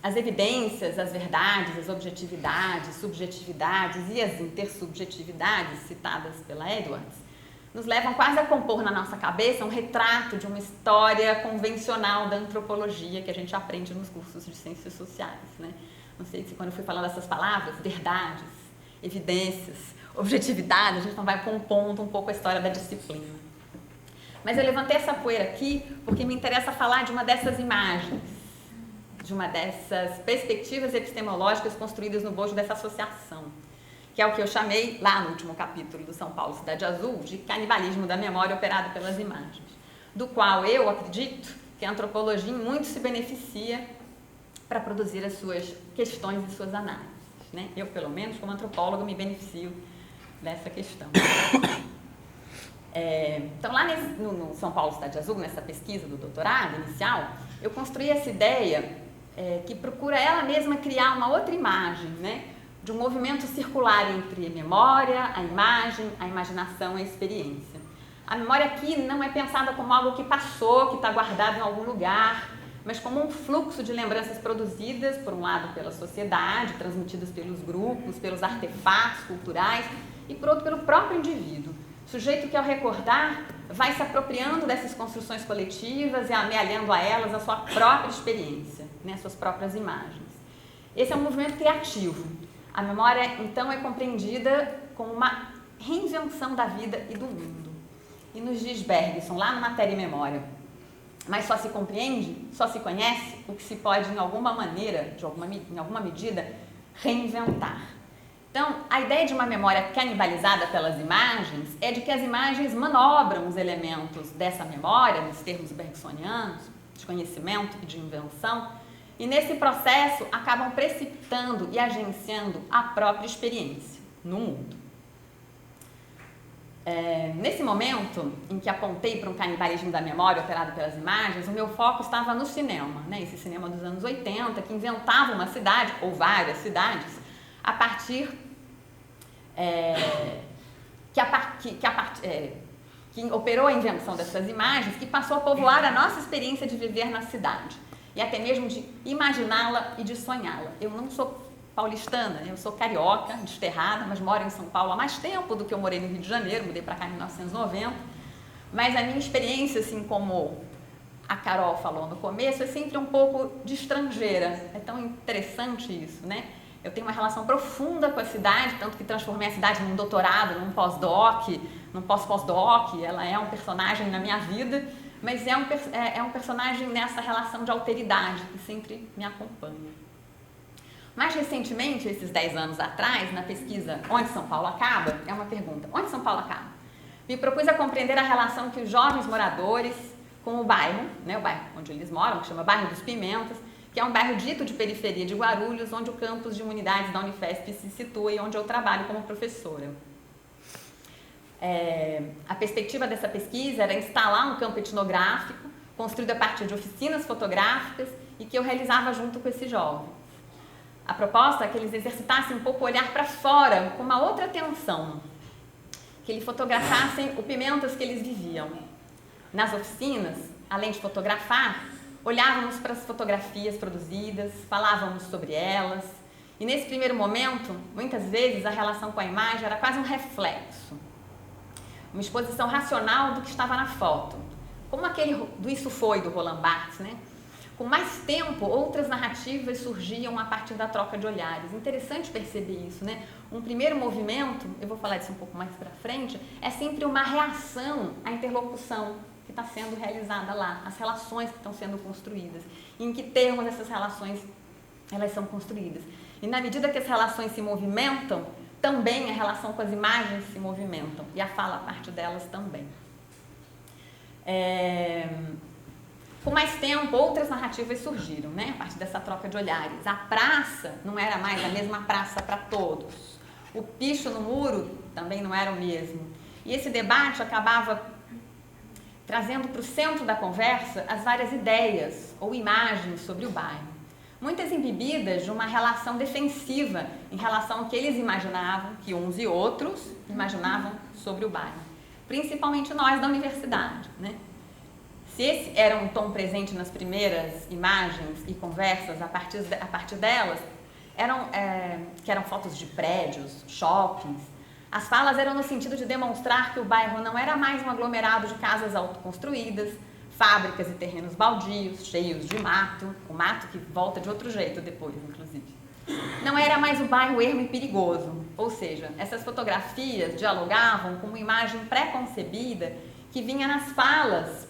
As evidências, as verdades, as objetividades, subjetividades e as intersubjetividades citadas pela Edwards nos levam quase a compor na nossa cabeça um retrato de uma história convencional da antropologia que a gente aprende nos cursos de ciências sociais, né? Não sei se quando eu fui falando essas palavras, verdades, evidências, objetividade, a gente não vai compondo um pouco a história da disciplina. Mas eu levantei essa poeira aqui porque me interessa falar de uma dessas imagens, de uma dessas perspectivas epistemológicas construídas no bojo dessa associação, que é o que eu chamei, lá no último capítulo do São Paulo Cidade Azul, de canibalismo da memória operado pelas imagens, do qual eu acredito que a antropologia em muito se beneficia para produzir as suas questões e suas análises, né? Eu, pelo menos, como antropóloga, me beneficio dessa questão. Então, lá no São Paulo Cidade Azul, nessa pesquisa do doutorado inicial, eu construí essa ideia que procura ela mesma criar uma outra imagem, né? De um movimento circular entre a memória, a imagem, a imaginação e a experiência. A memória aqui não é pensada como algo que passou, que está guardado em algum lugar, mas como um fluxo de lembranças produzidas, por um lado, pela sociedade, transmitidas pelos grupos, pelos artefatos culturais, e por outro, pelo próprio indivíduo. Sujeito que, ao recordar, vai se apropriando dessas construções coletivas e amealhando a elas a sua própria experiência, né, suas próprias imagens. Esse é um movimento criativo. A memória, então, é compreendida como uma reinvenção da vida e do mundo. E nos diz Bergson, lá no Matéria e Memória, mas só se compreende, só se conhece o que se pode, em alguma maneira, em alguma medida, reinventar. Então, a ideia de uma memória canibalizada pelas imagens é de que as imagens manobram os elementos dessa memória, nos termos bergsonianos, de conhecimento e de invenção, e nesse processo acabam precipitando e agenciando a própria experiência no mundo. Nesse momento em que apontei para um canibalismo da memória operado pelas imagens, o meu foco estava no cinema, né? Esse cinema dos anos 80, que inventava uma cidade, ou várias cidades, a partir que operou a invenção dessas imagens, que passou a povoar a nossa experiência de viver na cidade e até mesmo de imaginá-la e de sonhá-la. Eu não sou paulistana, eu sou carioca, desterrada, mas moro em São Paulo há mais tempo do que eu morei no Rio de Janeiro, mudei para cá em 1990, mas a minha experiência, assim como a Carol falou no começo, é sempre um pouco de estrangeira. É tão interessante isso, né? Eu tenho uma relação profunda com a cidade, tanto que transformei a cidade num doutorado, num pós-doc, num pós-doc. Ela é um personagem na minha vida, mas é um personagem nessa relação de alteridade que sempre me acompanha. Mais recentemente, esses 10 anos atrás, na pesquisa Onde São Paulo Acaba, é uma pergunta, onde São Paulo acaba? Me propus a compreender a relação que os jovens moradores com o bairro, né, o bairro onde eles moram, que chama Bairro dos Pimentas, que é um bairro dito de periferia de Guarulhos, onde o campus de humanidades da Unifesp se situa e onde eu trabalho como professora. A perspectiva dessa pesquisa era instalar um campo etnográfico, construído a partir de oficinas fotográficas e que eu realizava junto com esses jovens. A proposta é que eles exercitassem um pouco o olhar para fora, com uma outra atenção, que eles fotografassem o Pimentas que eles viviam. Nas oficinas, além de fotografar, olhávamos para as fotografias produzidas, falávamos sobre elas, e nesse primeiro momento, muitas vezes a relação com a imagem era quase um reflexo, uma exposição racional do que estava na foto, como aquele do Isso Foi, do Roland Barthes, né? Com mais tempo, outras narrativas surgiam a partir da troca de olhares. Interessante perceber isso, né? Um primeiro movimento, eu vou falar disso um pouco mais para frente, é sempre uma reação à interlocução que está sendo realizada lá, as relações que estão sendo construídas, e em que termos essas relações elas são construídas. E na medida que as relações se movimentam, também a relação com as imagens se movimentam, e a fala a parte delas também. Com mais tempo, outras narrativas surgiram, né? A partir dessa troca de olhares. A praça não era mais a mesma praça para todos. O picho no muro também não era o mesmo. E esse debate acabava trazendo para o centro da conversa as várias ideias ou imagens sobre o bairro. Muitas embebidas de uma relação defensiva em relação ao que eles imaginavam, que uns e outros imaginavam sobre o bairro. Principalmente nós da universidade, né? Se esse era um tom presente nas primeiras imagens e conversas a partir delas, que eram fotos de prédios, shoppings, as falas eram no sentido de demonstrar que o bairro não era mais um aglomerado de casas autoconstruídas, fábricas e terrenos baldios, cheios de mato, o mato que volta de outro jeito depois, inclusive. Não era mais um bairro ermo e perigoso, ou seja, essas fotografias dialogavam com uma imagem pré-concebida que vinha nas falas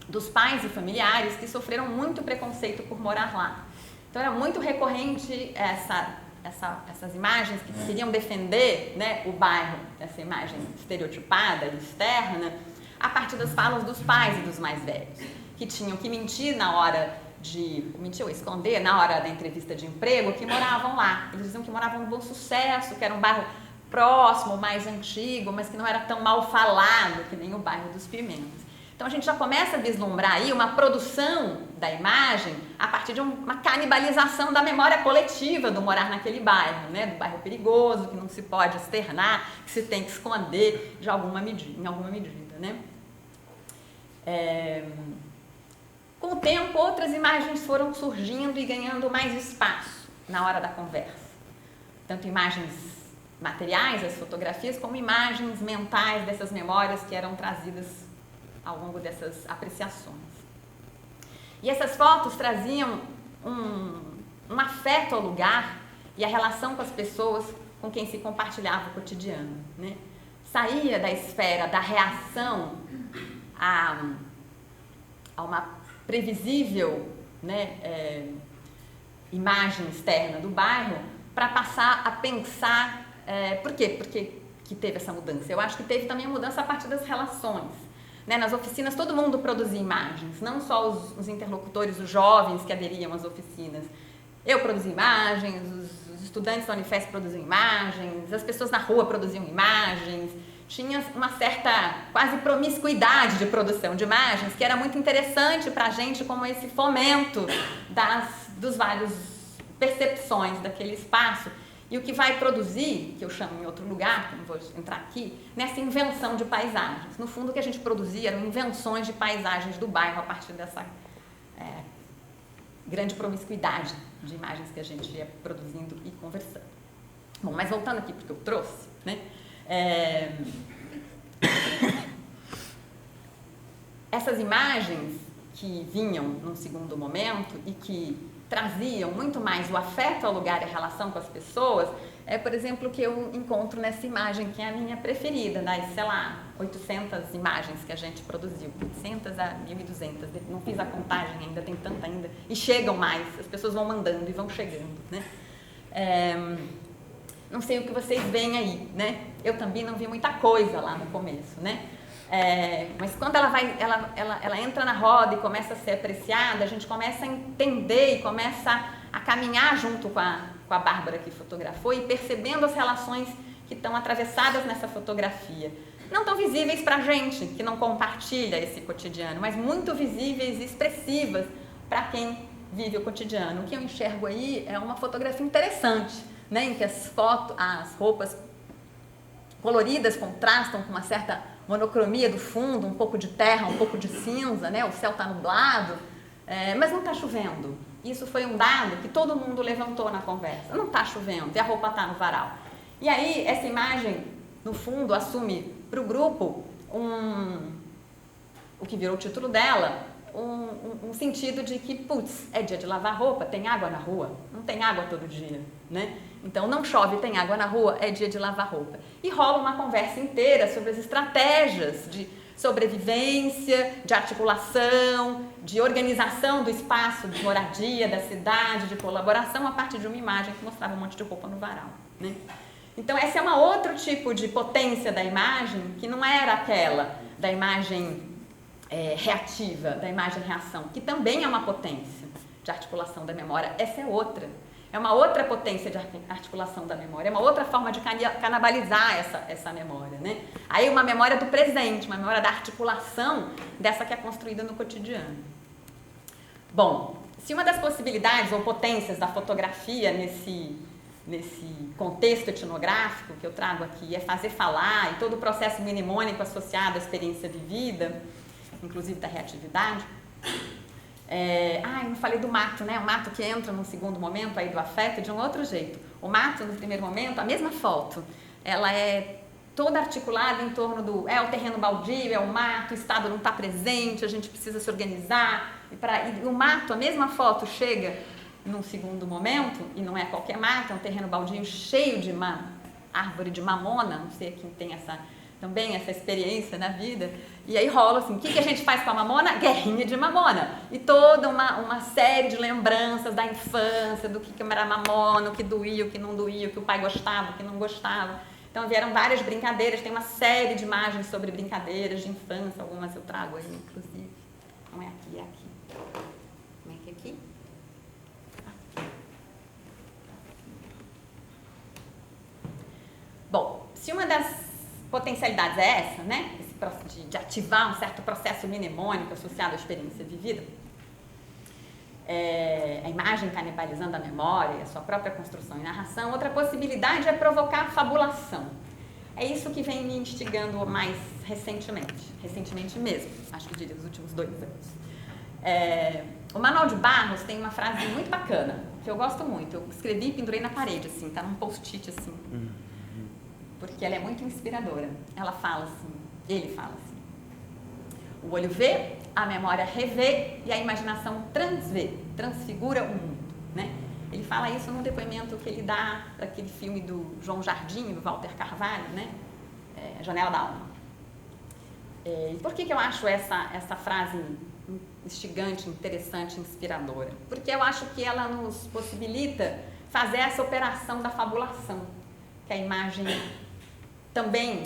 dos pais e familiares que sofreram muito preconceito por morar lá. Então era muito recorrente essas imagens que queriam defender, né, o bairro, essa imagem estereotipada e externa, a partir das falas dos pais e dos mais velhos, que tinham que mentir ou esconder na hora da entrevista de emprego que moravam lá. Eles diziam que moravam no Bom Sucesso, que era um bairro próximo, mais antigo, mas que não era tão mal falado que nem o bairro dos Pimentas. Então a gente já começa a vislumbrar aí uma produção da imagem a partir de uma canibalização da memória coletiva do morar naquele bairro, né? Do bairro perigoso, que não se pode externar, que se tem que esconder em alguma medida, né? Com o tempo, outras imagens foram surgindo e ganhando mais espaço na hora da conversa. Tanto imagens materiais, as fotografias, como imagens mentais dessas memórias que eram trazidas ao longo dessas apreciações. E essas fotos traziam um afeto ao lugar e a relação com as pessoas com quem se compartilhava o cotidiano, né? Saía da esfera da reação a uma previsível, né, imagem externa do bairro para passar a pensar por quê? Porque que teve essa mudança. Eu acho que teve também a mudança a partir das relações. Né, nas oficinas todo mundo produzia imagens, não só os interlocutores, os jovens que aderiam às oficinas. Eu produzia imagens, os estudantes da Unifesp produziam imagens, as pessoas na rua produziam imagens. Tinha uma certa quase promiscuidade de produção de imagens que era muito interessante para a gente como esse fomento dos vários percepções daquele espaço. E o que vai produzir, que eu chamo em outro lugar, que não vou entrar aqui, nessa invenção de paisagens. No fundo, o que a gente produzia eram invenções de paisagens do bairro a partir dessa grande promiscuidade de imagens que a gente ia produzindo e conversando. Bom, mas voltando aqui porque eu trouxe, né? Essas imagens que vinham num segundo momento e que traziam muito mais o afeto ao lugar e a relação com as pessoas, por exemplo, o que eu encontro nessa imagem, que é a minha preferida, das, 800 imagens que a gente produziu, 800 a 1.200, não fiz a contagem ainda, tem tanta ainda, e chegam mais, as pessoas vão mandando e vão chegando, né? Não sei o que vocês veem aí, né? Eu também não vi muita coisa lá no começo, né? Mas quando ela entra na roda e começa a ser apreciada, a gente começa a entender e começa a caminhar junto com a Bárbara que fotografou e percebendo as relações que estão atravessadas nessa fotografia. Não tão visíveis para a gente, que não compartilha esse cotidiano, mas muito visíveis e expressivas para quem vive o cotidiano. O que eu enxergo aí é uma fotografia interessante, né, em que as roupas coloridas contrastam com uma certa monocromia do fundo, um pouco de terra, um pouco de cinza, né? O céu está nublado, mas não está chovendo. Isso foi um dado que todo mundo levantou na conversa. Não está chovendo e a roupa está no varal. E aí, essa imagem, no fundo, assume para o grupo o que virou o título dela, um sentido de que, putz, é dia de lavar roupa, tem água na rua, não tem água todo dia, né? Então, não chove, tem água na rua, é dia de lavar roupa. E rola uma conversa inteira sobre as estratégias de sobrevivência, de articulação, de organização do espaço, de moradia, da cidade, de colaboração, a partir de uma imagem que mostrava um monte de roupa no varal, né? Então, esse é um outro tipo de potência da imagem, que não era aquela da imagem reativa, da imagem-reação, que também é uma potência de articulação da memória. Essa é outra. É uma outra potência de articulação da memória, é uma outra forma de canibalizar essa memória, né? Aí uma memória do presente, uma memória da articulação dessa que é construída no cotidiano. Bom, se uma das possibilidades ou potências da fotografia nesse contexto etnográfico que eu trago aqui é fazer falar e todo o processo mnemônico associado à experiência vivida, inclusive da reatividade. Eu não falei do mato, né? O mato que entra num segundo momento aí do afeto de um outro jeito. O mato, no primeiro momento, a mesma foto, ela é toda articulada em torno do o terreno baldio, é o mato, o Estado não está presente, a gente precisa se organizar. E o mato, a mesma foto, chega num segundo momento, e não é qualquer mato, é um terreno baldio cheio de árvore de mamona, não sei quem tem também essa experiência na vida, e aí rola assim, o que a gente faz com a mamona? Guerrinha de mamona, e toda uma série de lembranças da infância, do que era mamona, o que doía, o que não doía, o que o pai gostava, o que não gostava. Então vieram várias brincadeiras, tem uma série de imagens sobre brincadeiras de infância, algumas eu trago aí, inclusive. Não é aqui, é aqui. Como é que é aqui? Bom, se uma das potencialidades é essa, né, de ativar um certo processo mnemônico associado à experiência vivida, a imagem canibalizando a memória, a sua própria construção e narração, outra possibilidade é provocar fabulação. É isso que vem me instigando mais recentemente mesmo, acho que diria nos últimos 2 anos. O Manuel de Barros tem uma frase muito bacana, que eu gosto muito, eu escrevi e pendurei na parede, assim, tá num post-it, assim, porque ela é muito inspiradora. Ele fala assim, o olho vê, a memória revê e a imaginação transfigura o mundo, né? Ele fala isso num depoimento que ele dá para aquele filme do João Jardim, do Walter Carvalho, né? A Janela da Alma. E por que eu acho essa frase instigante, interessante, inspiradora? Porque eu acho que ela nos possibilita fazer essa operação da fabulação, que a imagem também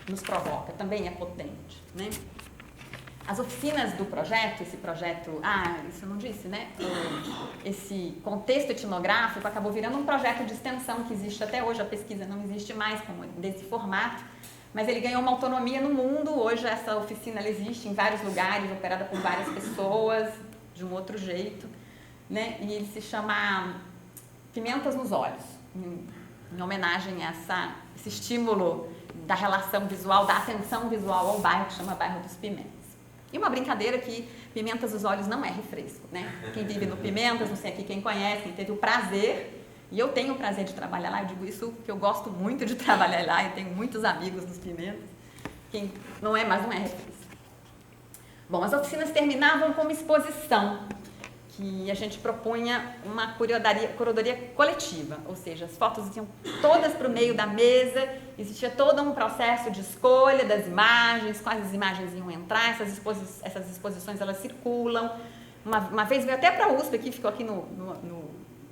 nos provoca, também é potente, né? As oficinas do projeto, esse projeto, isso eu não disse, né? Esse contexto etnográfico acabou virando um projeto de extensão que existe até hoje, a pesquisa não existe mais desse formato, mas ele ganhou uma autonomia no mundo. Hoje essa oficina ela existe em vários lugares, operada por várias pessoas, de um outro jeito, né? E ele se chama Pimentas nos Olhos, em homenagem a esse estímulo da relação visual, da atenção visual ao bairro, que chama Bairro dos Pimentas. E uma brincadeira que Pimentas nos Olhos não é refresco, né? Quem vive no Pimentas, não sei aqui quem conhece, quem teve o prazer, e eu tenho o prazer de trabalhar lá, eu digo isso que eu gosto muito de trabalhar lá, e tenho muitos amigos nos Pimentas, quem não é, mas não é refresco. Bom, as oficinas terminavam com uma exposição, que a gente propunha uma curadoria coletiva, ou seja, as fotos iam todas para o meio da mesa, existia todo um processo de escolha das imagens, quais as imagens iam entrar, essas exposições elas circulam. Uma vez veio até para a USP, aqui, ficou aqui,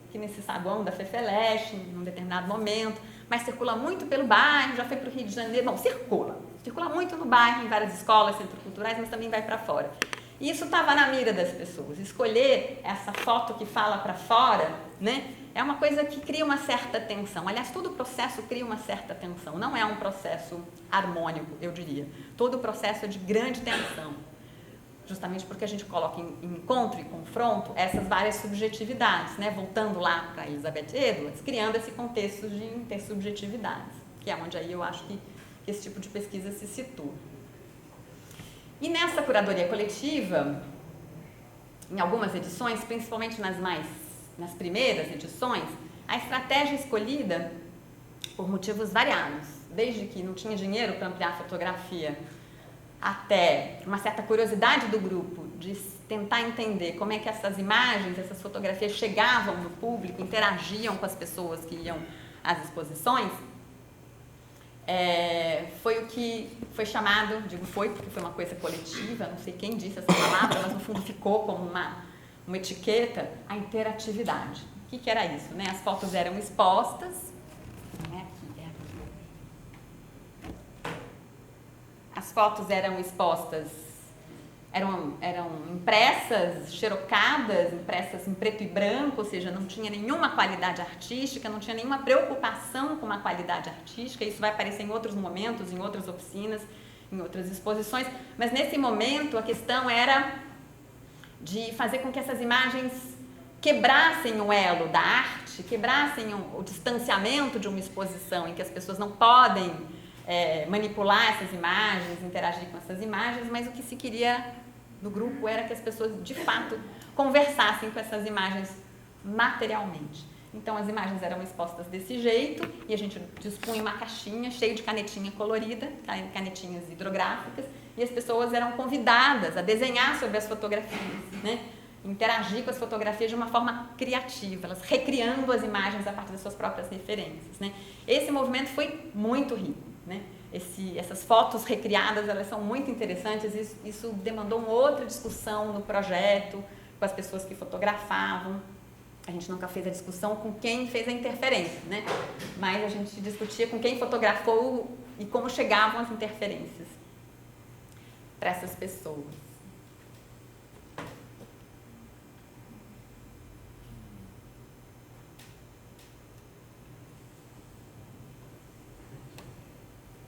aqui nesse saguão da FEFELESH, num determinado momento, mas circula muito pelo bairro, já foi para o Rio de Janeiro, bom, circula muito no bairro, em várias escolas, centros culturais, mas também vai para fora. E isso estava na mira das pessoas. Escolher essa foto que fala para fora, né, é uma coisa que cria uma certa tensão. Aliás, todo o processo cria uma certa tensão. Não é um processo harmônico, eu diria. Todo o processo é de grande tensão. Justamente porque a gente coloca em encontro e confronto essas várias subjetividades, né, voltando lá para Elizabeth Edwards, criando esse contexto de intersubjetividades, que é onde aí eu acho que esse tipo de pesquisa se situa. E nessa curadoria coletiva, em algumas edições, principalmente nas primeiras edições, a estratégia escolhida, por motivos variados, desde que não tinha dinheiro para ampliar a fotografia, até uma certa curiosidade do grupo de tentar entender como é que essas imagens, essas fotografias chegavam no público, interagiam com as pessoas que iam às exposições, foi o que foi chamado, digo foi porque foi uma coisa coletiva, não sei quem disse essa palavra, mas no fundo ficou como uma etiqueta, a interatividade. O que era isso, né? As fotos eram expostas, não é aqui, é aqui. As fotos eram expostas, eram impressas, xerocadas, impressas em preto e branco, ou seja, não tinha nenhuma qualidade artística, não tinha nenhuma preocupação com uma qualidade artística. Isso vai aparecer em outros momentos, em outras oficinas, em outras exposições, mas nesse momento a questão era de fazer com que essas imagens quebrassem o elo da arte, quebrassem o distanciamento de uma exposição em que as pessoas não podem manipular essas imagens, interagir com essas imagens, mas o que se queria no grupo era que as pessoas de fato conversassem com essas imagens materialmente. Então as imagens eram expostas desse jeito e a gente dispunha uma caixinha cheia de canetinha colorida, canetinhas hidrográficas, e as pessoas eram convidadas a desenhar sobre as fotografias, né? Interagir com as fotografias de uma forma criativa, elas recriando as imagens a partir das suas próprias referências, né? Esse movimento foi muito rico, né? Essas fotos recriadas, elas são muito interessantes, isso demandou uma outra discussão no projeto, com as pessoas que fotografavam. A gente nunca fez a discussão com quem fez a interferência, né? Mas a gente discutia com quem fotografou e como chegavam as interferências para essas pessoas.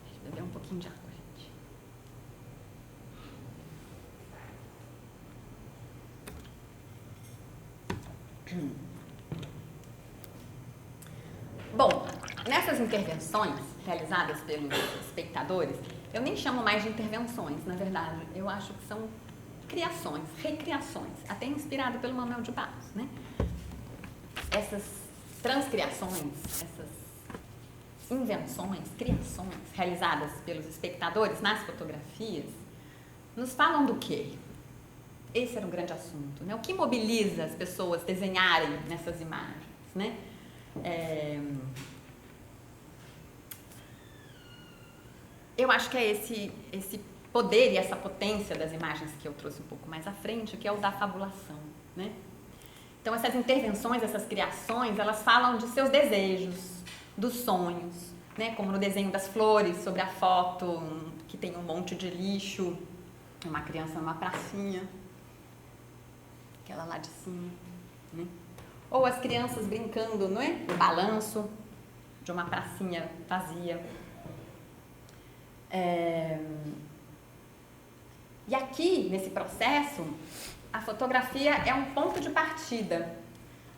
Deixa eu beber um pouquinho de água, gente. Bom, nessas intervenções realizadas pelos espectadores, eu nem chamo mais de intervenções, na verdade, eu acho que são criações, recriações, até inspirado pelo Manuel de Barros, né? Essas transcriações, essas invenções, criações realizadas pelos espectadores nas fotografias, nos falam do quê? Esse era um grande assunto, né? O que mobiliza as pessoas desenharem nessas imagens, né? Eu acho que é esse poder e essa potência das imagens que eu trouxe um pouco mais à frente, que é o da fabulação, né? Então, essas intervenções, essas criações, elas falam de seus desejos, dos sonhos, né? Como no desenho das flores, sobre a foto, que tem um monte de lixo, uma criança numa pracinha, aquela lá de cima, né? Ou as crianças brincando, não é? No balanço de uma pracinha vazia. E aqui, nesse processo, a fotografia é um ponto de partida.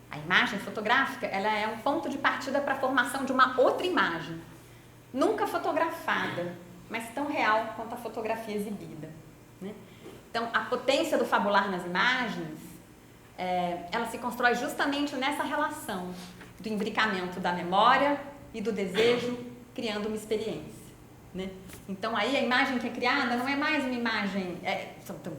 A imagem fotográfica, ela é um ponto de partida para a formação de uma outra imagem, nunca fotografada, mas tão real quanto a fotografia exibida, né? Então, a potência do fabular nas imagens, ela se constrói justamente nessa relação do imbricamento da memória e do desejo, criando uma experiência, né? Então, aí a imagem que é criada não é mais uma imagem,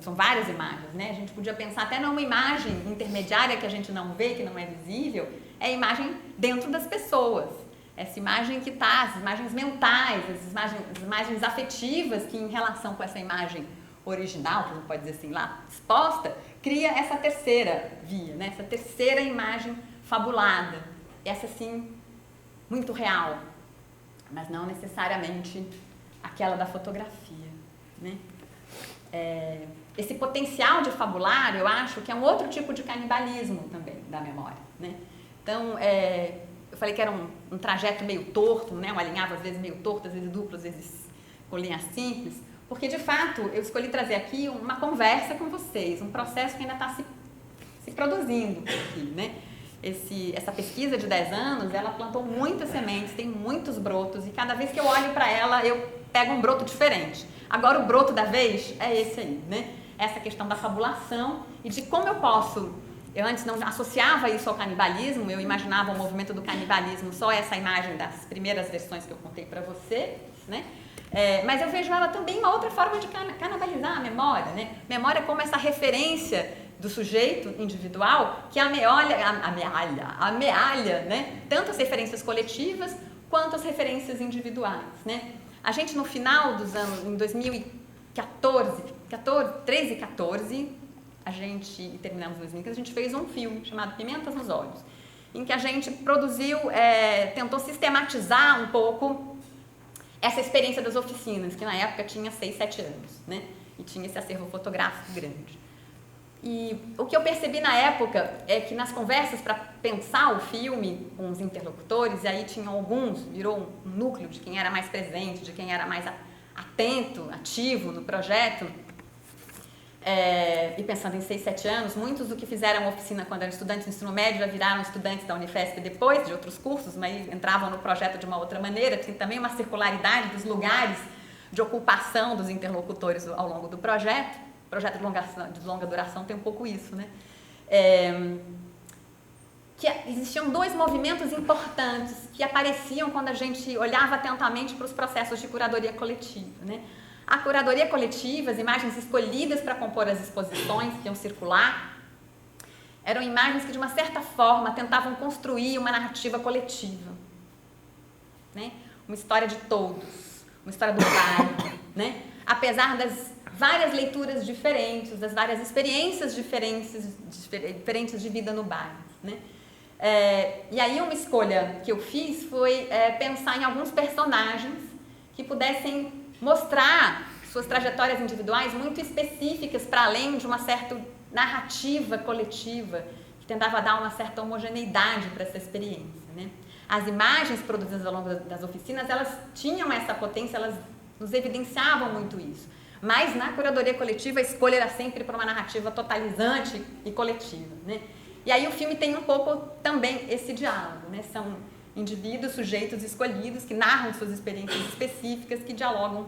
são várias imagens, né? A gente podia pensar até numa imagem intermediária que a gente não vê, que não é visível, é a imagem dentro das pessoas. Essa imagem que está, as imagens mentais, as imagens afetivas que em relação com essa imagem original, que a gente pode dizer assim lá, exposta, cria essa terceira via, né? Essa terceira imagem fabulada. Essa sim, muito real, mas não necessariamente aquela da fotografia, né? Esse potencial de fabular, eu acho que é um outro tipo de canibalismo também da memória, né? Então, eu falei que era um trajeto meio torto, né? Eu alinhava às vezes meio torto, às vezes duplo, às vezes com linhas simples, porque de fato eu escolhi trazer aqui uma conversa com vocês, um processo que ainda está se produzindo aqui, né? Essa pesquisa de 10 anos, ela plantou muitas sementes, tem muitos brotos, e cada vez que eu olho para ela, eu pego um broto diferente. Agora o broto da vez é esse aí, né? Essa questão da fabulação e de como eu posso... Eu antes não associava isso ao canibalismo, eu imaginava o movimento do canibalismo, só essa imagem das primeiras versões que eu contei para vocês, né? Mas eu vejo ela também uma outra forma de canibalizar a memória, né? Memória como essa referência do sujeito individual que amealha, né? Tanto as referências coletivas quanto as referências individuais, né? A gente, no final dos anos, em 2014, 13 e 14, e terminamos em 2015, a gente fez um filme chamado Pimentas nos Olhos, em que a gente produziu, tentou sistematizar um pouco essa experiência das oficinas, que na época tinha 6, 7 anos, né? E tinha esse acervo fotográfico grande. E o que eu percebi na época é que nas conversas para pensar o filme com os interlocutores, e aí tinham alguns, virou um núcleo de quem era mais presente, de quem era mais atento, ativo no projeto, e pensando em 6, 7 anos, muitos do que fizeram oficina quando eram estudantes do ensino médio já viraram estudantes da Unifesp depois, de outros cursos, mas entravam no projeto de uma outra maneira. Tem também uma circularidade dos lugares de ocupação dos interlocutores ao longo do projeto. O projeto de longa duração tem um pouco isso, né? Que existiam 2 movimentos importantes que apareciam quando a gente olhava atentamente para os processos de curadoria coletiva, né? A curadoria coletiva, as imagens escolhidas para compor as exposições que iam circular, eram imagens que, de uma certa forma, tentavam construir uma narrativa coletiva, né? Uma história de todos, uma história do bairro, né? Apesar das várias leituras diferentes, das várias experiências diferentes de vida no bairro, né? E aí uma escolha que eu fiz foi pensar em alguns personagens que pudessem mostrar suas trajetórias individuais muito específicas para além de uma certa narrativa coletiva que tentava dar uma certa homogeneidade para essa experiência, né? As imagens produzidas ao longo das oficinas, elas tinham essa potência, elas nos evidenciavam muito isso. Mas na curadoria coletiva a escolha era sempre para uma narrativa totalizante e coletiva, né? E aí o filme tem um pouco também esse diálogo, né? São indivíduos, sujeitos escolhidos que narram suas experiências específicas, que dialogam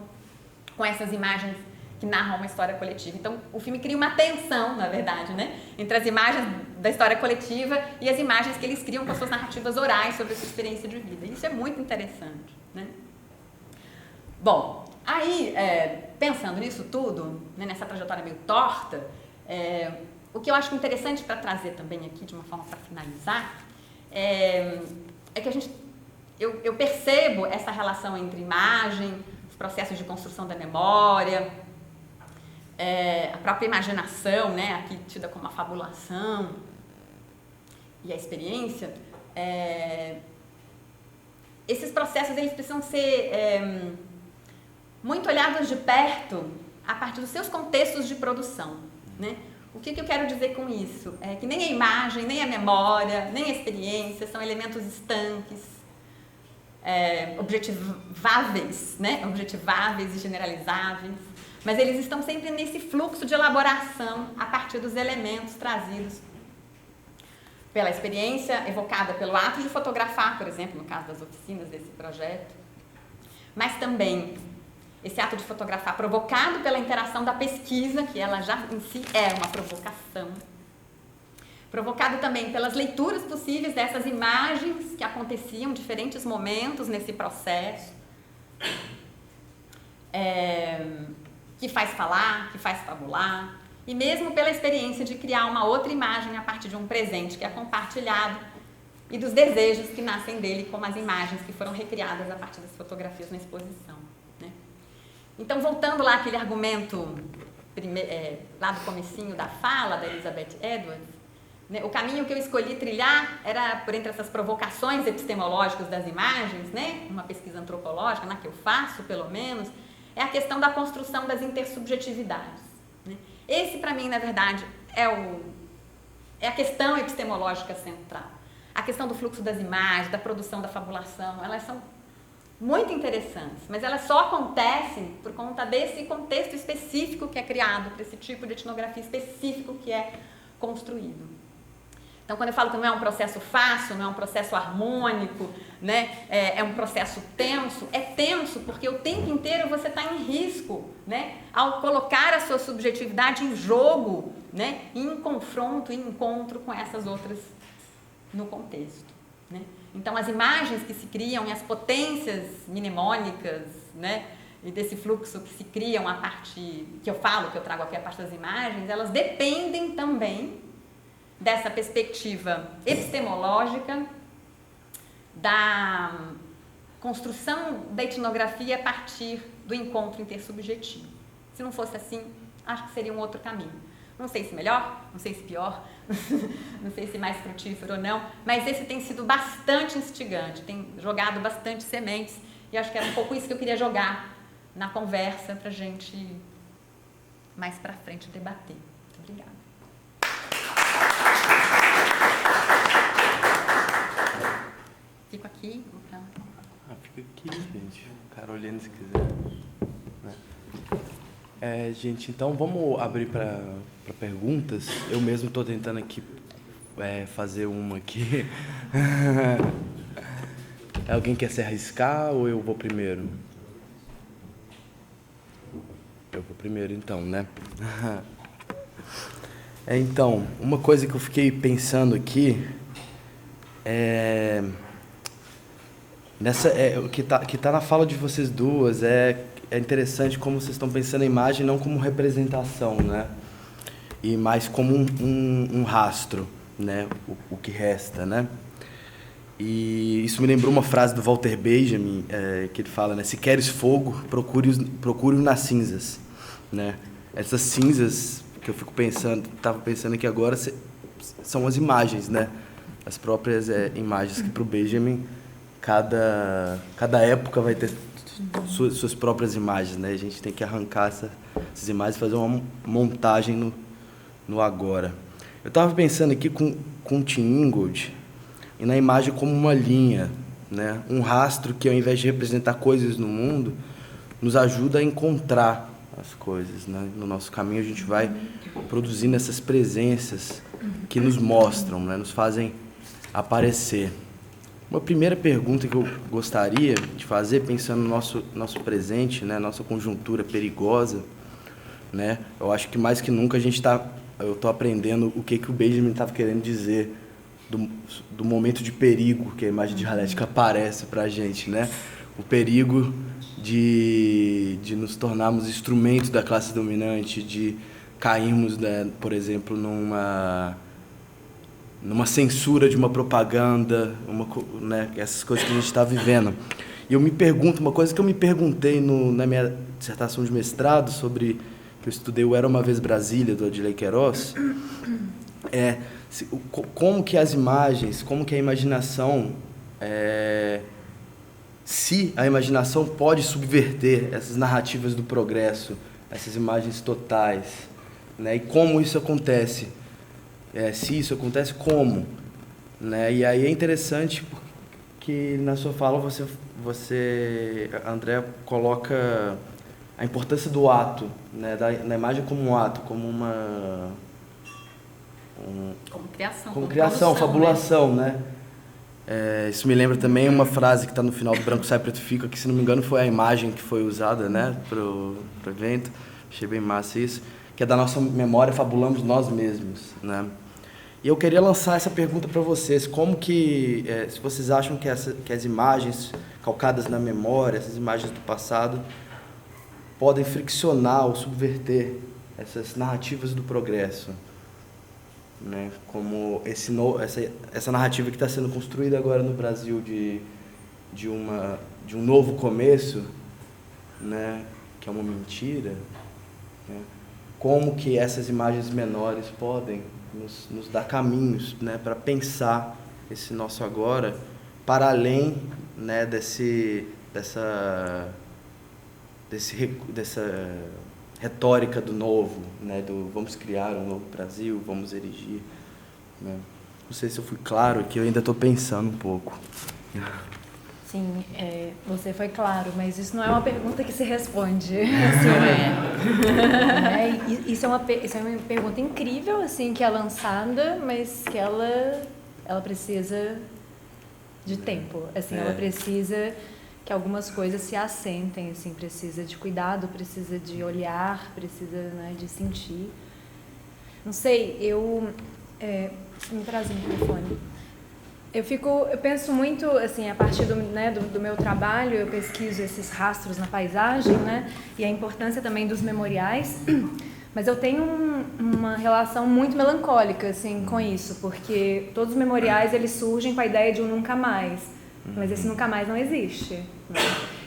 com essas imagens que narram uma história coletiva. Então, o filme cria uma tensão, na verdade, né? Entre as imagens da história coletiva e as imagens que eles criam com as suas narrativas orais sobre a sua experiência de vida. Isso é muito interessante, né? Bom, aí, pensando nisso tudo, né, nessa trajetória meio torta, o que eu acho interessante para trazer também aqui, de uma forma para finalizar, é que eu percebo essa relação entre imagem, os processos de construção da memória, a própria imaginação, né, aqui tida como uma fabulação, e a experiência. Esses processos eles precisam ser muito olhados de perto a partir dos seus contextos de produção, né? O que eu quero dizer com isso? É que nem a imagem, nem a memória, nem a experiência são elementos estanques, objetiváveis, né? Objetiváveis e generalizáveis, mas eles estão sempre nesse fluxo de elaboração a partir dos elementos trazidos pela experiência evocada pelo ato de fotografar, por exemplo, no caso das oficinas desse projeto, mas também esse ato de fotografar provocado pela interação da pesquisa, que ela já em si é uma provocação, provocado também pelas leituras possíveis dessas imagens que aconteciam em diferentes momentos nesse processo, que faz falar, que faz fabular, e mesmo pela experiência de criar uma outra imagem a partir de um presente que é compartilhado e dos desejos que nascem dele, como as imagens que foram recriadas a partir das fotografias na exposição, né? Então, voltando lá àquele argumento lá do comecinho da fala da Elizabeth Edwards, né, o caminho que eu escolhi trilhar era por entre essas provocações epistemológicas das imagens, né, uma pesquisa antropológica, na que eu faço, pelo menos, é a questão da construção das intersubjetividades, né? Esse, para mim, na verdade, é a questão epistemológica central. A questão do fluxo das imagens, da produção, da fabulação, elas são muito interessantes, mas elas só acontecem por conta desse contexto específico que é criado, para esse tipo de etnografia específico que é construído. Então, quando eu falo que não é um processo fácil, não é um processo harmônico, né, é um processo tenso, é tenso porque o tempo inteiro você está em risco, né, ao colocar a sua subjetividade em jogo, né, em confronto, em encontro com essas outras no contexto, né? Então, as imagens que se criam e as potências mnemônicas, né, e desse fluxo que se criam a partir, que eu trago aqui a partir das imagens, elas dependem também dessa perspectiva epistemológica da construção da etnografia a partir do encontro intersubjetivo. Se não fosse assim, acho que seria um outro caminho. Não sei se melhor, não sei se pior, não sei se mais frutífero ou não, mas esse tem sido bastante instigante, tem jogado bastante sementes, e acho que era um pouco isso que eu queria jogar na conversa para a gente mais para frente debater. Muito obrigada. Fico aqui. Fica aqui, gente. Carolina, se quiser. Gente, então vamos abrir para perguntas. Eu mesmo estou tentando aqui fazer uma aqui. Alguém quer se arriscar ou eu vou primeiro? Eu vou primeiro, então, né? Então, uma coisa que eu fiquei pensando aqui o que tá na fala de vocês duas é interessante como vocês estão pensando a imagem não como representação, né? E mais como um rastro, né? O que resta, né? E isso me lembrou uma frase do Walter Benjamin, que ele fala, né? Se queres fogo, procure-o nas cinzas, né? Essas cinzas que eu estava pensando aqui agora, são as imagens, né? As próprias imagens que para o Benjamin, cada época vai ter suas próprias imagens, né? A gente tem que arrancar essas imagens e fazer uma montagem no agora. Eu estava pensando aqui com Tim Ingold e na imagem como uma linha, né? Um rastro que, ao invés de representar coisas no mundo, nos ajuda a encontrar as coisas, né? No nosso caminho, a gente vai produzindo essas presenças que nos mostram, né? Nos fazem aparecer. Uma primeira pergunta que eu gostaria de fazer, pensando no nosso presente, né, nossa conjuntura perigosa, né, eu acho que mais que nunca eu estou aprendendo o que o Benjamin estava querendo dizer do momento de perigo que a imagem dialética aparece para a gente, né, o perigo de nos tornarmos instrumentos da classe dominante, de cairmos, né, por exemplo, numa censura de uma propaganda, né, essas coisas que a gente está vivendo. E eu me pergunto, uma coisa que eu me perguntei na minha dissertação de mestrado, que eu estudei o Era Uma Vez Brasília, do Odilei Queiroz, como que as imagens, como que a imaginação, se a imaginação pode subverter essas narrativas do progresso, essas imagens totais, né, e como isso acontece. Se isso acontece, como? Né? E aí é interessante porque na sua fala você André, coloca a importância do ato, né? Da imagem como um ato, como como criação, produção, fabulação, né? Isso me lembra também uma frase que está no final do Branco Sai Preto Fica, que, se não me engano, foi a imagem que foi usada, né, pro evento. Achei bem massa isso, que é da nossa memória fabulamos nós mesmos, né? E eu queria lançar essa pergunta para vocês, como que, se vocês acham que as imagens calcadas na memória, essas imagens do passado, podem friccionar ou subverter essas narrativas do progresso, né? Como essa narrativa que está sendo construída agora no Brasil de um novo começo, né? Que é uma mentira, né? Como que essas imagens menores podem nos dar caminhos, né, para pensar esse nosso agora para além, né, dessa retórica do novo, né, do vamos criar um novo Brasil, vamos erigir, né? Não sei se eu fui claro aqui, eu ainda estou pensando um pouco. Sim, você foi claro, mas isso não é uma pergunta que se responde. Isso é uma pergunta incrível, assim, que é lançada, mas que ela precisa de tempo. Assim, ela precisa que algumas coisas se assentem, assim, precisa de cuidado, precisa de olhar, precisa, né, de sentir. Não sei, me traz o microfone. Eu penso muito, assim, a partir do meu trabalho, eu pesquiso esses rastros na paisagem, né, e a importância também dos memoriais, mas eu tenho uma relação muito melancólica, assim, com isso, porque todos os memoriais, eles surgem com a ideia de um nunca mais, Mas esse nunca mais não existe. Né?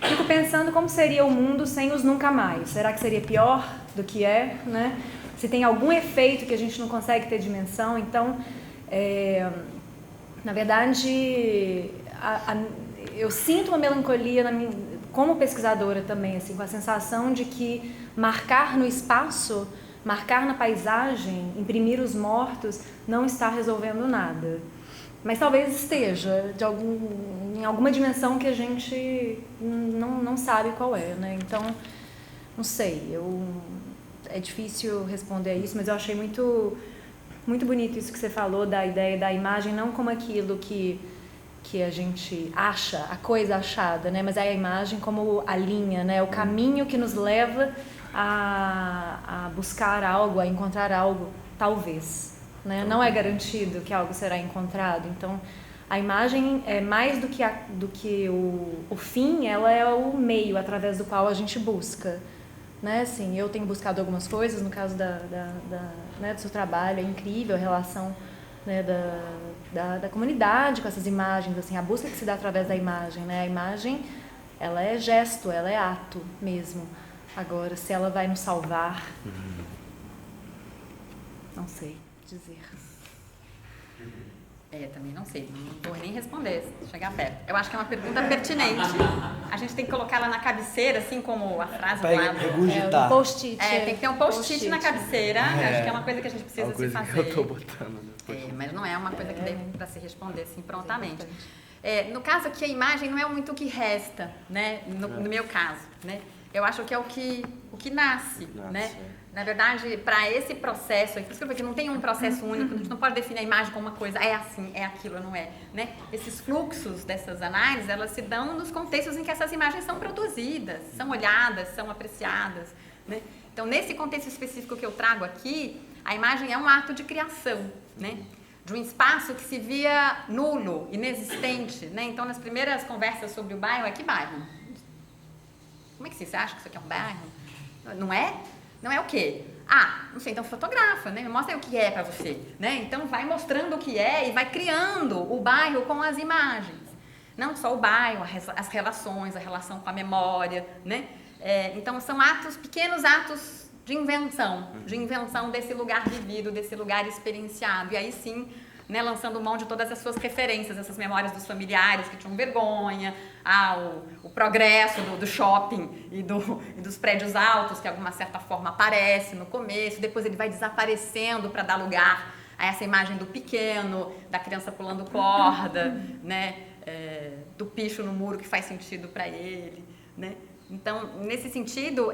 Fico pensando como seria o mundo sem os nunca mais. Será que seria pior do que é? Né? Se tem algum efeito que a gente não consegue ter dimensão. Então, na verdade, eu sinto uma melancolia como pesquisadora também, assim, com a sensação de que marcar no espaço, marcar na paisagem, imprimir os mortos, não está resolvendo nada. Mas talvez esteja em alguma dimensão que a gente não sabe qual é, né? Então, não sei, é difícil responder a isso, mas eu achei muito, muito bonito isso que você falou da ideia da imagem, não como aquilo que a gente acha, a coisa achada, né? Mas é a imagem como a linha, né? O caminho que nos leva a buscar algo, a encontrar algo, talvez. Né? Não é garantido que algo será encontrado. Então, a imagem é mais do que o fim, ela é o meio através do qual a gente busca. Né? Assim, eu tenho buscado algumas coisas, no caso né, do seu trabalho, é incrível a relação, né, da comunidade com essas imagens, assim, a busca que se dá através da imagem. Né? A imagem, ela é gesto, ela é ato mesmo. Agora, se ela vai nos salvar, não sei dizer. Também não sei, não vou nem responder se chegar perto. Eu acho que é uma pergunta pertinente. A gente tem que colocar ela na cabeceira, assim como a frase do lado. Um post-it. Tem que ter um post-it na cabeceira. Acho que é uma coisa que a gente precisa se fazer. Que eu tô botando. Mas não é uma coisa que dê para se responder assim prontamente. No caso aqui, a imagem não é muito o que resta, né? No meu caso, né? Eu acho que é o que nasce, né? Na verdade, para esse processo, por isso que eu falei que não tem um processo único, a gente não pode definir a imagem como uma coisa, é assim, é aquilo, não é, né? Esses fluxos dessas análises, elas se dão nos contextos em que essas imagens são produzidas, são olhadas, são apreciadas, né? Então, nesse contexto específico que eu trago aqui, a imagem é um ato de criação, né? De um espaço que se via nulo, inexistente, né? Então, nas primeiras conversas sobre o bairro, que bairro? Como é que você acha que isso aqui é um bairro? Não é? Não é o quê? Não sei, então fotografa, né? Mostra aí o que é para você, né? Então vai mostrando o que é e vai criando o bairro com as imagens. Não só o bairro, as relações, a relação com a memória, né? Então são pequenos atos de invenção desse lugar vivido, desse lugar experienciado. E aí sim, né, lançando mão de todas as suas referências, essas memórias dos familiares que tinham vergonha, o progresso do shopping e dos prédios altos, que de alguma certa forma aparece no começo, depois ele vai desaparecendo para dar lugar a essa imagem do pequeno, da criança pulando corda, né, do picho no muro que faz sentido para ele, né? Então, nesse sentido,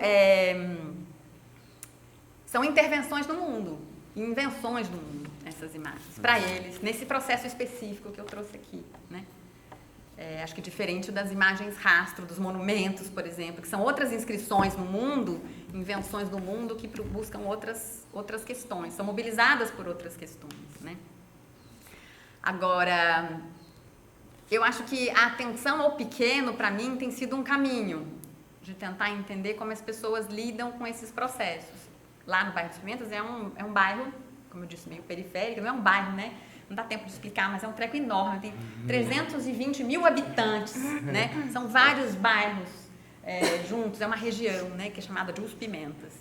são intervenções no mundo, invenções do mundo, essas imagens, para eles, nesse processo específico que eu trouxe aqui, né? Acho que diferente das imagens rastro, dos monumentos, por exemplo, que são outras inscrições no mundo, invenções do mundo que buscam outras questões, são mobilizadas por outras questões, né? Agora, eu acho que a atenção ao pequeno, para mim, tem sido um caminho de tentar entender como as pessoas lidam com esses processos. Lá no bairro dos Pimentas é um bairro, como eu disse, meio periférico, não é um bairro, né? Não dá tempo de explicar, mas é um treco enorme, tem 320 mil habitantes, né? São vários bairros juntos, é uma região, né, que é chamada de Os Pimentas.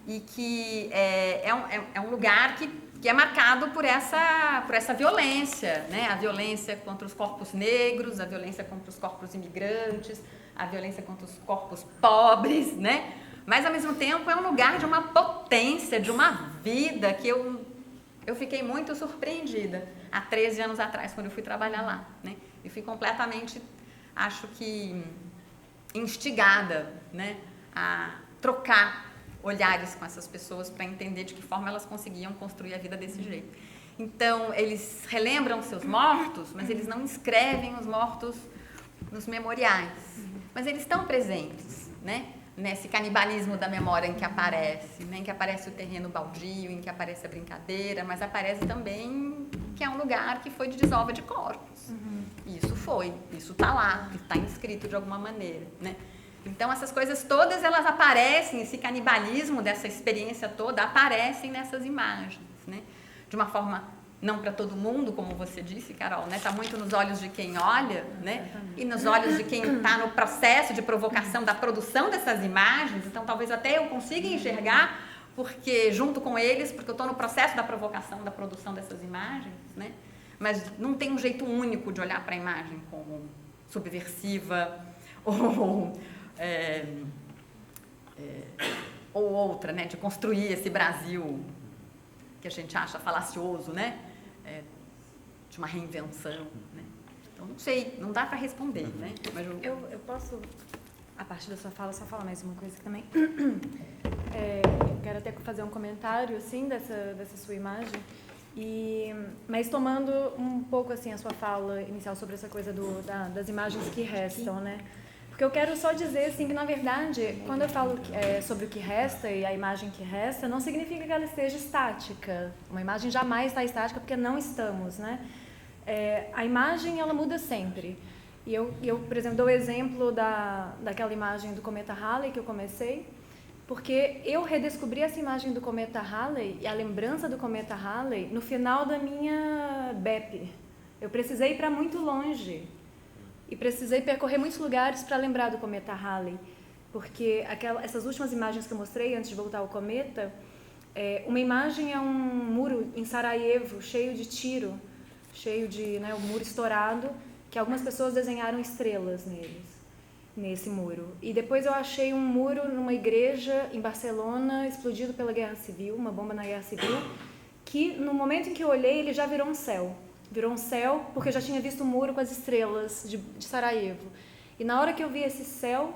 E que é um lugar que é marcado por essa violência, né? A violência contra os corpos negros, a violência contra os corpos imigrantes, a violência contra os corpos pobres, né? Mas, ao mesmo tempo, é um lugar de uma potência, de uma vida que eu fiquei muito surpreendida há 13 anos atrás, quando eu fui trabalhar lá, né? E fui completamente, acho que, instigada, né, a trocar olhares com essas pessoas para entender de que forma elas conseguiam construir a vida desse jeito. Então, eles relembram seus mortos, mas eles não inscrevem os mortos nos memoriais. Mas eles estão presentes, né? Nesse canibalismo da memória em que aparece, né? Em que aparece o terreno baldio, em que aparece a brincadeira, mas aparece também que é um lugar que foi de desova de corpos. Isso está lá, está inscrito de alguma maneira, né? Então, essas coisas todas, elas aparecem, esse canibalismo dessa experiência toda aparecem nessas imagens, né? De uma forma não para todo mundo, como você disse, Carol, né? Tá muito nos olhos de quem olha, né? E nos olhos de quem está no processo de provocação da produção dessas imagens. Então, talvez até eu consiga enxergar, porque junto com eles, porque eu estou no processo da provocação, da produção dessas imagens, né? Mas não tem um jeito único de olhar para a imagem como subversiva ou outra, né? De construir esse Brasil que a gente acha falacioso, né? De uma reinvenção, né? Então, não sei, não dá para responder, né? Mas eu posso, a partir da sua fala, só falar mais uma coisa também. Eu quero até fazer um comentário, assim, dessa sua imagem, mas tomando um pouco, assim, a sua fala inicial sobre essa coisa das imagens que restam, né? Porque eu quero só dizer, assim, que, na verdade, quando eu falo sobre o que resta e a imagem que resta, não significa que ela esteja estática. Uma imagem jamais está estática, porque não estamos, né? A imagem, ela muda sempre. E eu, por exemplo, dou o exemplo daquela imagem do cometa Halley que eu comecei, porque eu redescobri essa imagem do cometa Halley e a lembrança do cometa Halley no final da minha BEP. Eu precisei ir para muito longe e precisei percorrer muitos lugares para lembrar do cometa Halley, porque essas últimas imagens que eu mostrei antes de voltar ao cometa, uma imagem é um muro em Sarajevo cheio de tiro, cheio de, né, o muro estourado, que algumas pessoas desenharam estrelas nesse muro. E depois eu achei um muro numa igreja em Barcelona, explodido pela Guerra Civil, uma bomba na Guerra Civil, que no momento em que eu olhei, ele já virou um céu. Virou um céu porque eu já tinha visto o muro com as estrelas de Sarajevo. E na hora que eu vi esse céu,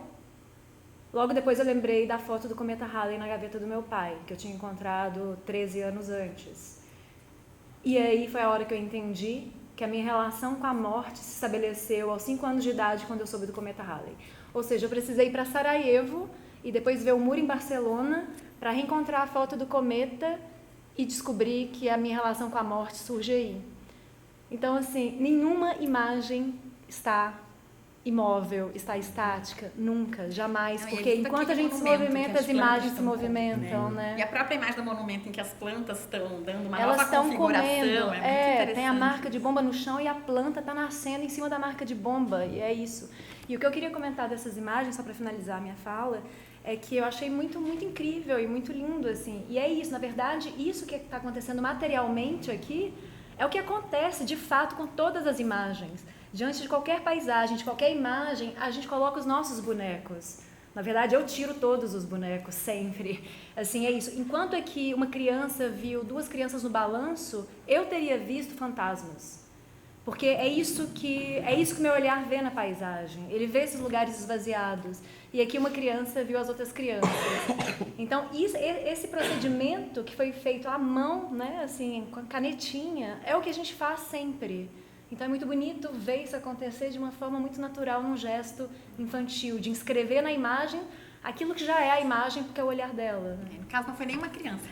logo depois eu lembrei da foto do cometa Halley na gaveta do meu pai, que eu tinha encontrado 13 anos antes. E aí foi a hora que eu entendi que a minha relação com a morte se estabeleceu aos 5 anos de idade, quando eu soube do cometa Halley. Ou seja, eu precisei ir para Sarajevo e depois ver o muro em Barcelona para reencontrar a foto do cometa e descobrir que a minha relação com a morte surge aí. Então, assim, nenhuma imagem está imóvel, está estática, nunca, jamais, porque enquanto a gente se movimenta, as imagens se movimentam, né? E a própria imagem do monumento em que as plantas estão dando uma Elas nova configuração, comendo, muito interessante. tem a marca de bomba no chão e a planta está nascendo em cima da marca de bomba, e é isso. E o que eu queria comentar dessas imagens, só para finalizar a minha fala, é que eu achei muito, muito incrível e muito lindo, assim, e é isso, na verdade, isso que está acontecendo materialmente aqui, é o que acontece, de fato, com todas as imagens. Diante de qualquer paisagem, de qualquer imagem, a gente coloca os nossos bonecos. Na verdade, eu tiro todos os bonecos, sempre. Assim, é isso. Enquanto é que uma criança viu 2 crianças no balanço, eu teria visto fantasmas. Porque é isso que meu olhar vê na paisagem. Ele vê esses lugares esvaziados. E aqui uma criança viu as outras crianças. Então, esse procedimento que foi feito à mão, né, assim, com a canetinha, é o que a gente faz sempre. Então, é muito bonito ver isso acontecer de uma forma muito natural, num gesto infantil, de inscrever na imagem aquilo que já é a imagem, porque é o olhar dela. Né? No caso, não foi nem uma criança,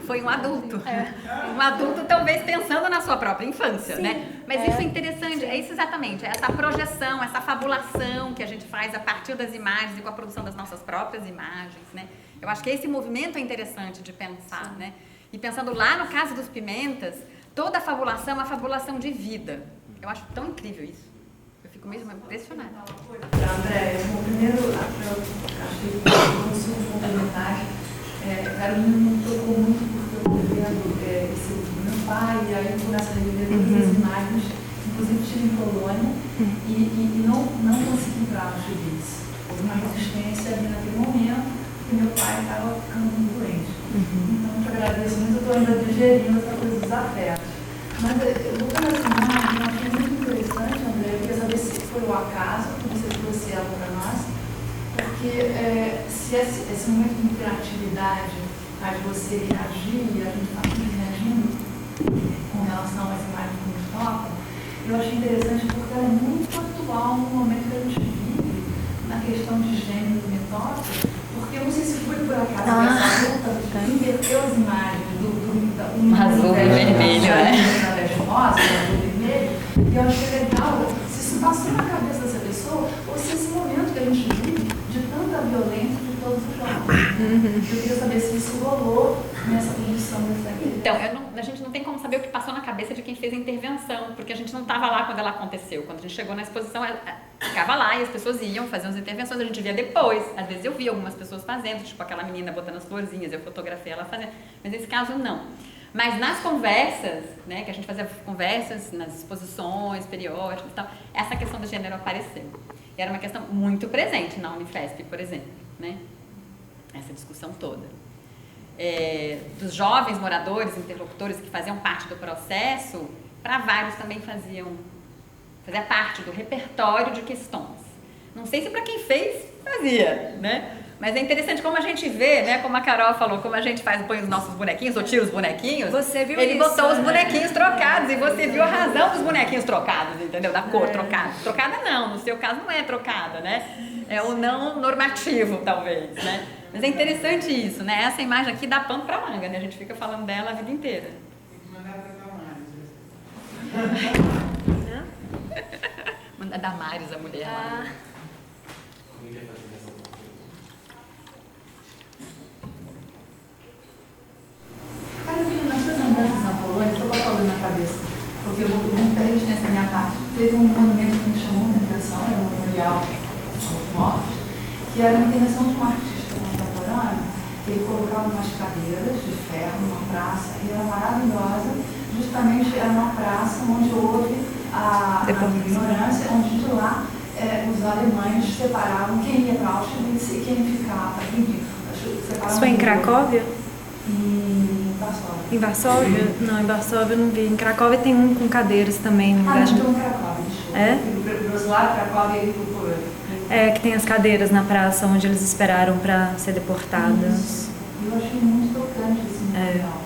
foi um adulto. Um adulto, talvez, pensando na sua própria infância, sim, né? Mas isso é interessante, é isso exatamente, é essa projeção, essa fabulação que a gente faz a partir das imagens e com a produção das nossas próprias imagens, né? Eu acho que esse movimento é interessante de pensar, sim, né? E pensando lá no caso dos Pimentas, toda a fabulação é uma fabulação de vida. Eu acho tão incrível isso. Eu fico mesmo impressionada. André, primeiro, eu achei que fosse um complementar. Carolina me tocou muito porque eu estou vendo esse meu pai, e aí eu começo a rever todas as imagens, inclusive estive em Polônia, e não consegui entrar nos civis. Houve uma resistência ali naquele momento, porque meu pai estava ficando muito doente. Então, eu te agradeço muito, eu estou ainda digerindo essa coisa dos afetos. Mas, voltando a essa imagem, eu achei muito interessante, André, eu queria saber se foi o acaso que você trouxe ela para nós, porque se esse momento de criatividade faz você reagir, e a gente está sempre reagindo com relação às imagens que nos tocam, eu achei interessante porque ela é muito atual no momento que a gente vive, na questão de gênero que me toca, porque eu não sei se foi por acaso essa luta que inverteu as imagens do azul e vermelho, rosa, azul e vermelho, E eu acho que é legal se isso passou na cabeça dessa pessoa, ou se esse momento que a gente vive de tanta violência de todos os jovens. Eu queria saber se isso rolou nessa condição dessa vida. Então, a gente não tem como saber o que passou na cabeça de quem fez a intervenção, porque a gente não estava lá quando ela aconteceu. Quando a gente chegou na exposição, ela ficava lá e as pessoas iam fazer as intervenções, a gente via depois. Às vezes eu via algumas pessoas fazendo, tipo aquela menina botando as florzinhas, eu fotografei ela fazendo, mas nesse caso não. Mas nas conversas, né, que a gente fazia conversas nas exposições periódicas e tal, essa questão do gênero apareceu. E era uma questão muito presente na Unifesp, por exemplo, né? Essa discussão toda. Dos jovens moradores, interlocutores que faziam parte do processo, para vários também fazia parte do repertório de questões. Não sei se para quem fez, fazia, né? Mas é interessante como a gente vê, né? Como a Carol falou, como a gente põe os nossos bonequinhos, ou tira os bonequinhos. Você viu ele isso, botou os né? bonequinhos trocados, e você viu a razão dos bonequinhos trocados, entendeu? Da cor trocada. Trocada não, no seu caso não é trocada, né? É o não normativo, talvez, né? Mas é interessante isso, né? Essa imagem aqui dá pano pra manga, né? A gente fica falando dela a vida inteira. Tem que mandar pra Damares. Manda Damares, a mulher lá. Cara, nas suas andanças na Polônia, estou falando na cabeça, porque eu vou muito diferente nessa minha parte. Teve um monumento que me chamou muita atenção, era um memorial aos mortos, que era uma intervenção de um artista contemporâneo. Ele colocava umas cadeiras de ferro numa praça, e era maravilhosa, justamente era uma praça onde houve a ignorância, onde de lá os alemães separavam quem ia para Auschwitz e quem ficava. Isso foi em Cracóvia? Em Varsóvia. Em Varsóvia? Não, em Varsóvia eu não vi. Em Cracóvia tem um com cadeiras também. Não, então em Cracóvia, desculpa. É? Do outro lado, Cracóvia e Kupur. Que tem as cadeiras na praça onde eles esperaram para ser deportados. Eu achei muito tocante esse memorial.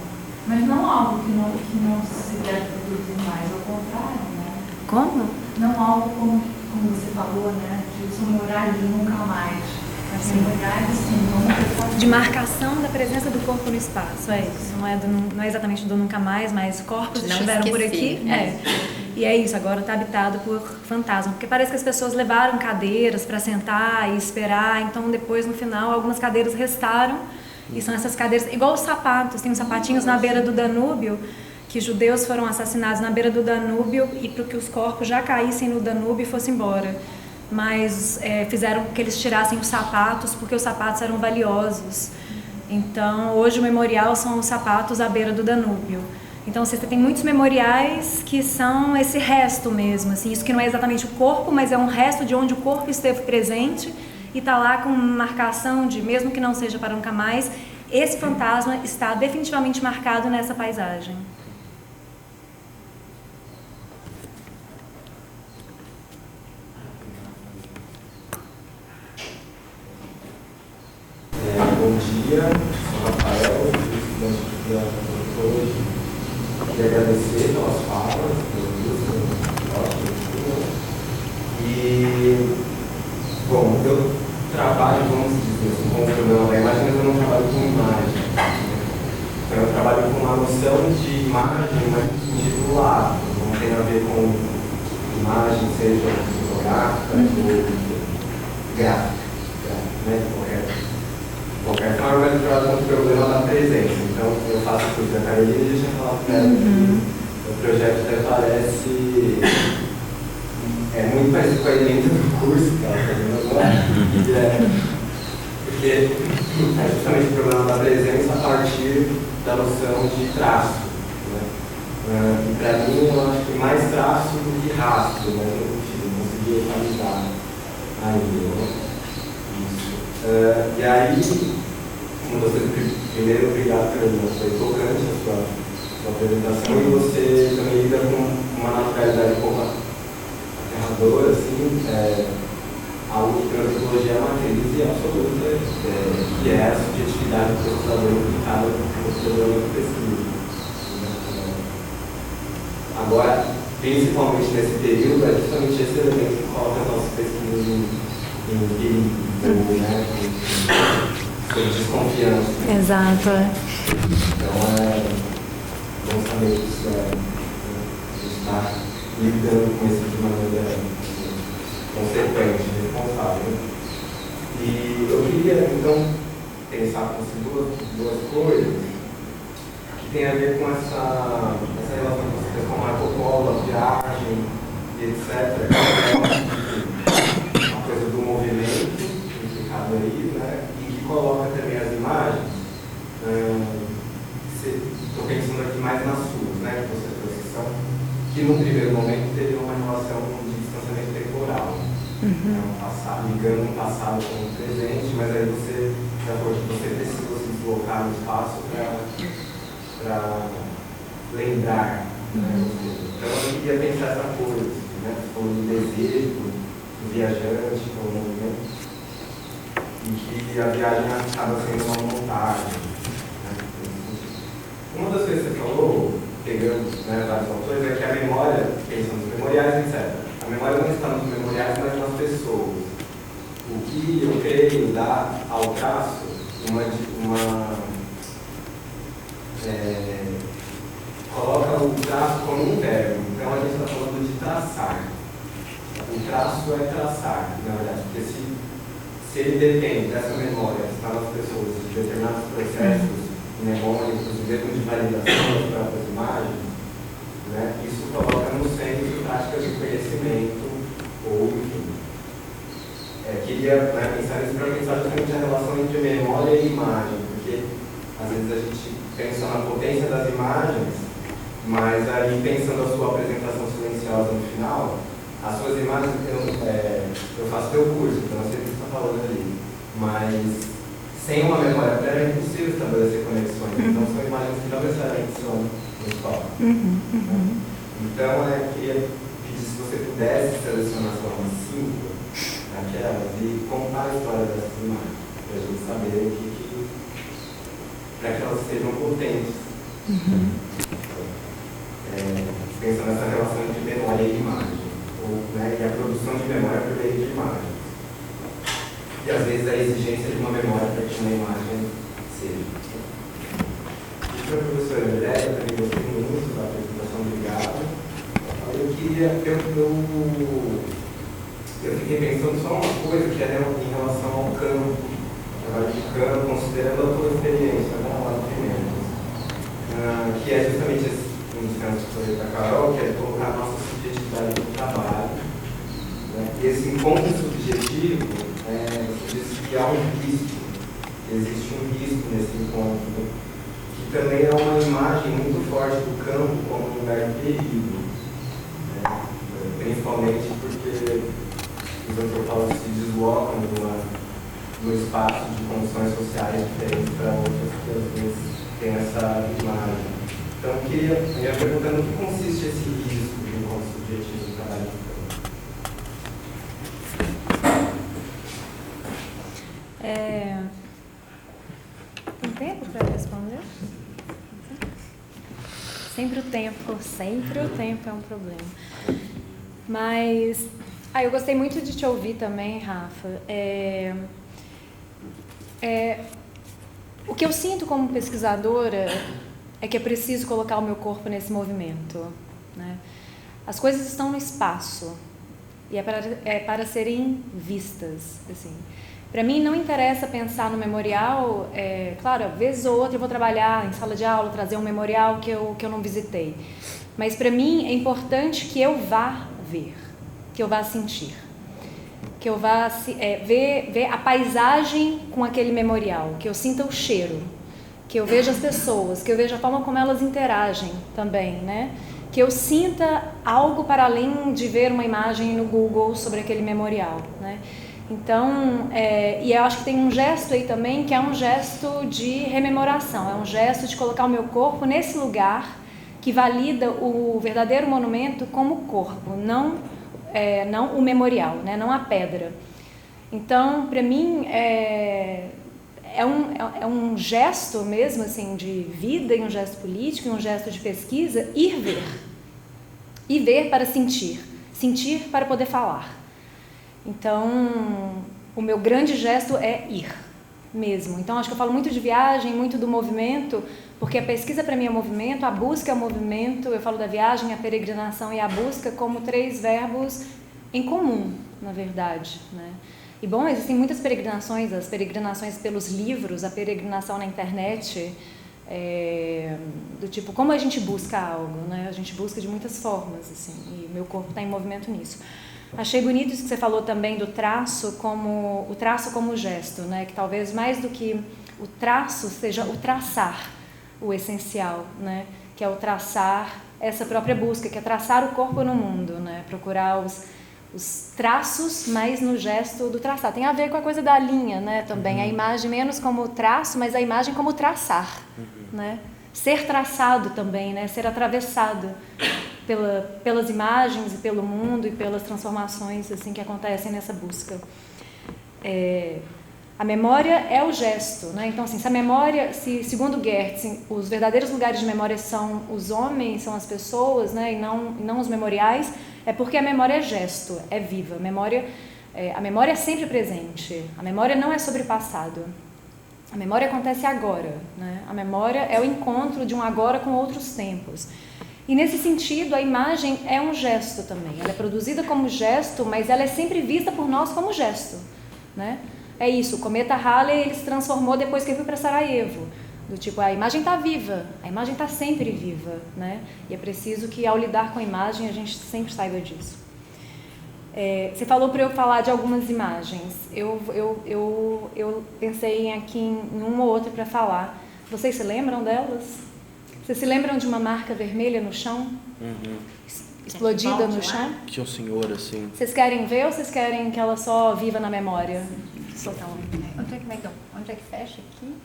Mas não algo que não se deve produzir mais, ao contrário, né? Como? Não algo como você falou, né? De memoriais de nunca mais. Mas memoriais, sim, de marcação da presença do corpo no espaço, é isso. Não é exatamente do nunca mais, mas corpos Não estiveram por esqueci, aqui. E é isso, agora está habitado por fantasma. Porque parece que as pessoas levaram cadeiras para sentar e esperar, então depois, no final, algumas cadeiras restaram. E são essas cadeiras, igual os sapatos, tem uns sapatinhos na beira do Danúbio, que judeus foram assassinados na beira do Danúbio e para que os corpos já caíssem no Danúbio e fossem embora. Mas fizeram que eles tirassem os sapatos, porque os sapatos eram valiosos. Então, hoje o memorial são os sapatos à beira do Danúbio. Então, você tem muitos memoriais que são esse resto mesmo, assim, isso que não é exatamente o corpo, mas é um resto de onde o corpo esteve presente e está lá com marcação de, mesmo que não seja para nunca mais, esse fantasma está definitivamente marcado nessa paisagem. Bom dia, sou Rafael, estudante de antropologia. Queria agradecer pelas falas, e, bom, eu trabalho, vamos dizer, com o problema da imagem, mas eu não trabalho com imagem. Então, eu trabalho com uma noção de imagem, mas no sentido lato, não tem a ver com imagem, seja fotográfica ou gráfica, né? Qualquer forma, mas eu trabalho com o problema da presença. Então, eu faço o curso da Carolina e deixa eu falar para ela que o projeto até parece muito parecido com a emenda do curso que ela está fazendo agora. Porque é justamente o problema da presença a partir da noção de traço. Né? E para mim, eu acho que mais traço do que rastro, né? Eu não consegui localizar ainda. Né? E aí, primeiro, obrigado, Carolina, foi tocante a sua apresentação e você também lida com uma naturalidade um pouco aterradora, assim, algo que a antropologia é uma crise absoluta, que é a subjetividade do pesquisador implicada no problema da pesquisa. Agora, principalmente nesse período, é justamente esse elemento que coloca as nossas pesquisas em perigo. Né, com desconfiança. Exato. Então, bom saber que isso está lidando com isso de maneira consequente, responsável. E eu queria, então, pensar com duas coisas que tem a ver com essa relação que você fez com Marco Polo, a viagem, e etc. Uma coisa do movimento implicado aí, né? E que coloca também as imagens. Estou pensando aqui mais nas suas, né? Que você trouxe, que no primeiro momento teve uma relação de distanciamento temporal. Ligando um passado com um presente, mas aí você precisou se deslocar no espaço para lembrar. Né? Então eu queria pensar essa coisa, né? O desejo do viajante, do movimento, e que a viagem acaba sendo uma montagem. Né? Uma das coisas que você falou, pegando, né, vários autores, é que a memória, pensando nos memoriais, etc. A memória não está nos memoriais, mas nas pessoas. O que eu creio dá ao traço coloca o traço como um verbo. Então a gente está falando de traçar. O traço é traçar, na verdade, porque se ele depende dessa memória que está nas pessoas, de determinados processos mnemônicos, mesmo de validação das próprias imagens, né, isso coloca no centro de práticas de conhecimento, ou enfim. Queria, né, pensar nisso para pensar justamente a relação entre memória e imagem, porque às vezes a gente pensa na potência das imagens, mas aí pensando a sua apresentação silenciosa no final, as suas imagens, eu faço teu curso, então eu sei o que você está falando ali, mas sem uma memória prévia é impossível estabelecer conexões, então são imagens que não necessariamente são no stop. Então, eu queria pedir se você pudesse selecionar só umas 5 daquelas e contar a história dessas imagens, para a gente saber para que elas sejam potentes. Pensando nessa relação entre memória e imagem, né, e a produção de memória por meio de imagem. E às vezes a exigência de uma memória para que uma imagem seja. E para a professora Andréia, eu também gostei muito da apresentação, obrigado. Eu fiquei pensando só uma coisa que é em relação ao campo, trabalho de campo, considerando a tua experiência, né, lá no Pimentas, que é justamente esse instante que foi da Carol, que é colocar a nossa subjetividade no trabalho. Né? E esse encontro subjetivo, você disse que há um risco, existe um risco nesse encontro, que também é uma imagem muito forte do campo como um lugar de perigo, né? Principalmente porque os antropólogos se deslocam no espaço de condições sociais diferentes para outras que às vezes têm essa imagem. Então, eu ia perguntando o que consiste esse risco de encontro subjetivo no trabalho de campo. Tem tempo para responder? Sempre o tempo é um problema. Mas, eu gostei muito de te ouvir também, Rafa. O que eu sinto como pesquisadora é que é preciso colocar o meu corpo nesse movimento, né? As coisas estão no espaço e é para serem vistas, assim. Para mim não interessa pensar no memorial, claro, vez ou outra eu vou trabalhar em sala de aula, trazer um memorial que eu não visitei, mas para mim é importante que eu vá ver, que eu vá sentir, que eu vá ver a paisagem com aquele memorial, que eu sinta o cheiro, que eu veja as pessoas, que eu veja a forma como elas interagem também, né? Que eu sinta algo para além de ver uma imagem no Google sobre aquele memorial, né? Então, e eu acho que tem um gesto aí também que é um gesto de rememoração, é um gesto de colocar o meu corpo nesse lugar que valida o verdadeiro monumento como corpo, não o memorial, né? Não a pedra. Então, para mim, é um gesto mesmo assim de vida, e um gesto político, e um gesto de pesquisa, ir ver para sentir para poder falar. Então, o meu grande gesto é ir mesmo. Então, acho que eu falo muito de viagem, muito do movimento, Porque a pesquisa para mim é movimento, a busca é o movimento, eu falo da viagem, a peregrinação e a busca como 3 verbos em comum, na verdade, né? E bom, existem muitas peregrinações, as peregrinações pelos livros, a peregrinação na internet, do tipo, como a gente busca algo, né? A gente busca de muitas formas, assim, e meu corpo está em movimento nisso. Achei bonito isso que você falou também do traço como gesto, né? Que talvez mais do que o traço seja o traçar, o essencial, né? Que é o traçar essa própria busca, que é traçar o corpo no mundo, né? Procurar os traços, mas no gesto do traçar. Tem a ver com a coisa da linha, né? Também a imagem menos como traço, mas a imagem como traçar, né? Ser traçado também, né? Ser atravessado pelas imagens e pelo mundo e pelas transformações assim que acontecem nessa busca. A memória é o gesto, né? Então, assim, se a memória, segundo Gertz, os verdadeiros lugares de memória são os homens, são as pessoas, né? E não os memoriais, é porque a memória é gesto, é viva. A memória é sempre presente. A memória não é sobre o passado. A memória acontece agora, né? A memória é o encontro de um agora com outros tempos. E nesse sentido, a imagem é um gesto também. Ela é produzida como gesto, mas ela é sempre vista por nós como gesto, né? É isso, o cometa Halley ele se transformou depois que ele foi para Sarajevo. Do tipo, a imagem está viva, a imagem está sempre viva, né? E é preciso que ao lidar com a imagem a gente sempre saiba disso. Você falou para eu falar de algumas imagens. Eu pensei aqui em uma ou outra para falar. Vocês se lembram delas? Vocês se lembram de uma marca vermelha no chão? Explodida no chão? Tinha um senhor assim. Vocês querem ver ou vocês querem que ela só viva na memória? Onde é que fecha aqui?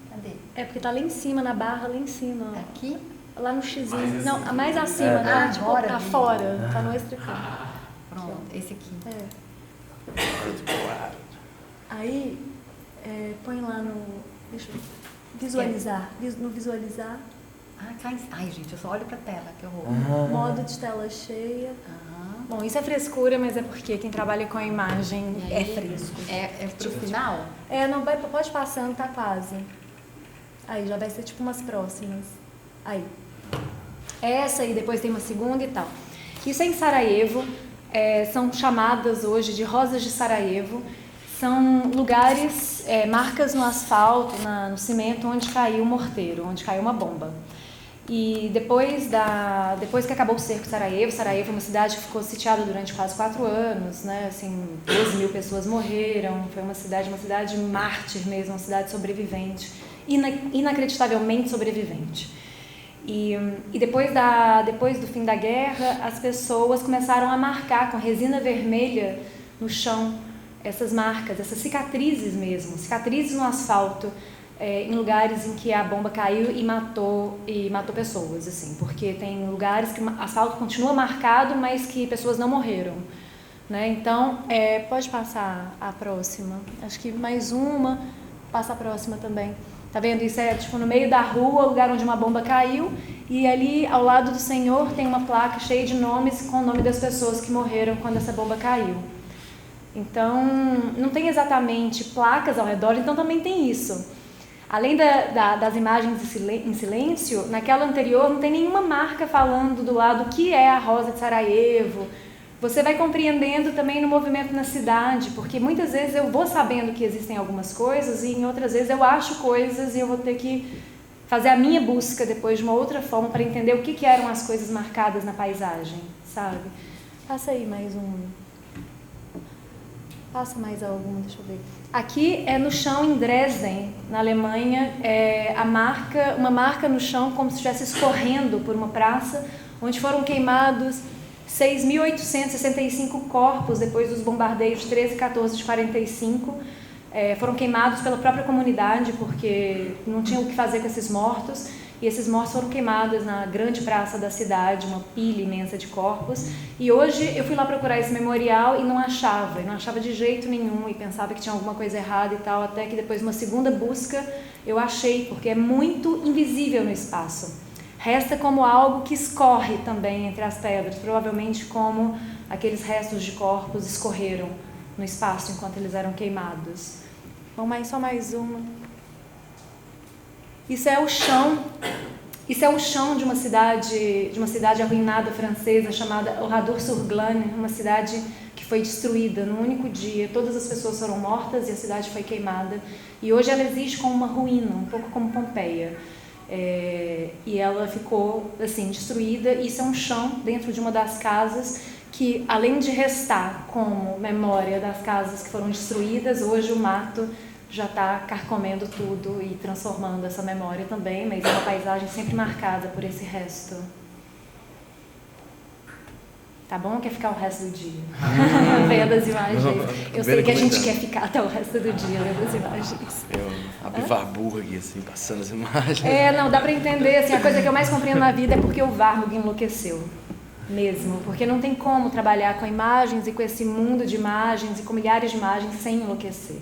Cadê? É porque tá lá em cima, na barra, lá em cima. Ó. Aqui? Lá no xizinho. Não, mais acima, né? Tipo, agora pra vi. fora. Tá no extra aqui. Pronto, esse aqui. Aí, põe lá no... Deixa eu visualizar. No visualizar. Ai, gente, eu só olho pra tela, que horror. Modo de tela cheia. Bom, isso é frescura, mas é porque quem trabalha com a imagem é fresco. É pro final? Não vai, pode passando, tá quase. Aí, já vai ser tipo umas próximas. Aí. Essa aí, depois tem uma segunda e tal. Isso é em Sarajevo. São chamadas hoje de Rosas de Sarajevo. São lugares, marcas no asfalto, no cimento, onde caiu um morteiro, onde caiu uma bomba. E depois que acabou o cerco de Sarajevo é uma cidade que ficou sitiada durante quase 4 anos, né? Assim, 12.000 pessoas morreram, foi uma cidade mártir mesmo, uma cidade sobrevivente, inacreditavelmente sobrevivente. E depois do fim da guerra, as pessoas começaram a marcar com resina vermelha no chão essas marcas, essas cicatrizes mesmo, cicatrizes no asfalto, em lugares em que a bomba caiu e matou pessoas, assim, porque tem lugares que o asfalto continua marcado, mas que pessoas não morreram, né? Então, pode passar a próxima, acho que mais uma, passa a próxima também. Tá vendo? Isso é tipo no meio da rua, o lugar onde uma bomba caiu, e ali ao lado do Senhor tem uma placa cheia de nomes com o nome das pessoas que morreram quando essa bomba caiu. Então, não tem exatamente placas ao redor, então também tem isso. Além das imagens em silêncio, naquela anterior não tem nenhuma marca falando do lado o que é a Rosa de Sarajevo. Você vai compreendendo também no movimento na cidade, porque muitas vezes eu vou sabendo que existem algumas coisas e em outras vezes eu acho coisas e eu vou ter que fazer a minha busca depois de uma outra forma para entender o que eram as coisas marcadas na paisagem, sabe? Passa aí mais um. Passa mais algum, deixa eu ver. Aqui é no chão em Dresden, na Alemanha, uma marca no chão como se estivesse escorrendo por uma praça, onde foram queimados 6.865 corpos depois dos bombardeios de 13 e 14 de 45. Foram queimados pela própria comunidade, porque não tinham o que fazer com esses mortos. E esses mortos foram queimados na grande praça da cidade, uma pilha imensa de corpos. E hoje eu fui lá procurar esse memorial e não achava de jeito nenhum, e pensava que tinha alguma coisa errada e tal, até que depois de uma segunda busca eu achei, porque é muito invisível no espaço. Resta como algo que escorre também entre as pedras, provavelmente como aqueles restos de corpos escorreram no espaço enquanto eles eram queimados. Bom, mas só mais uma. Isso é o chão de uma cidade arruinada francesa chamada Oradour-sur-Glane, uma cidade que foi destruída num único dia. Todas as pessoas foram mortas e a cidade foi queimada. E hoje ela existe como uma ruína, um pouco como Pompeia. E ela ficou assim destruída. Isso é um chão dentro de uma das casas que, além de restar como memória das casas que foram destruídas, hoje o mato já está carcomendo tudo e transformando essa memória também, mas é uma paisagem sempre marcada por esse resto. Tá bom ou quer ficar o resto do dia? Vendo as imagens. Eu sei que a gente quer ficar até o resto do dia vendo as imagens. Eu abri Warburg aqui, assim, passando as imagens. Não, dá pra entender, assim, a coisa que eu mais compreendo na vida é porque o Warburg enlouqueceu. Mesmo, porque não tem como trabalhar com imagens e com esse mundo de imagens e com milhares de imagens sem enlouquecer.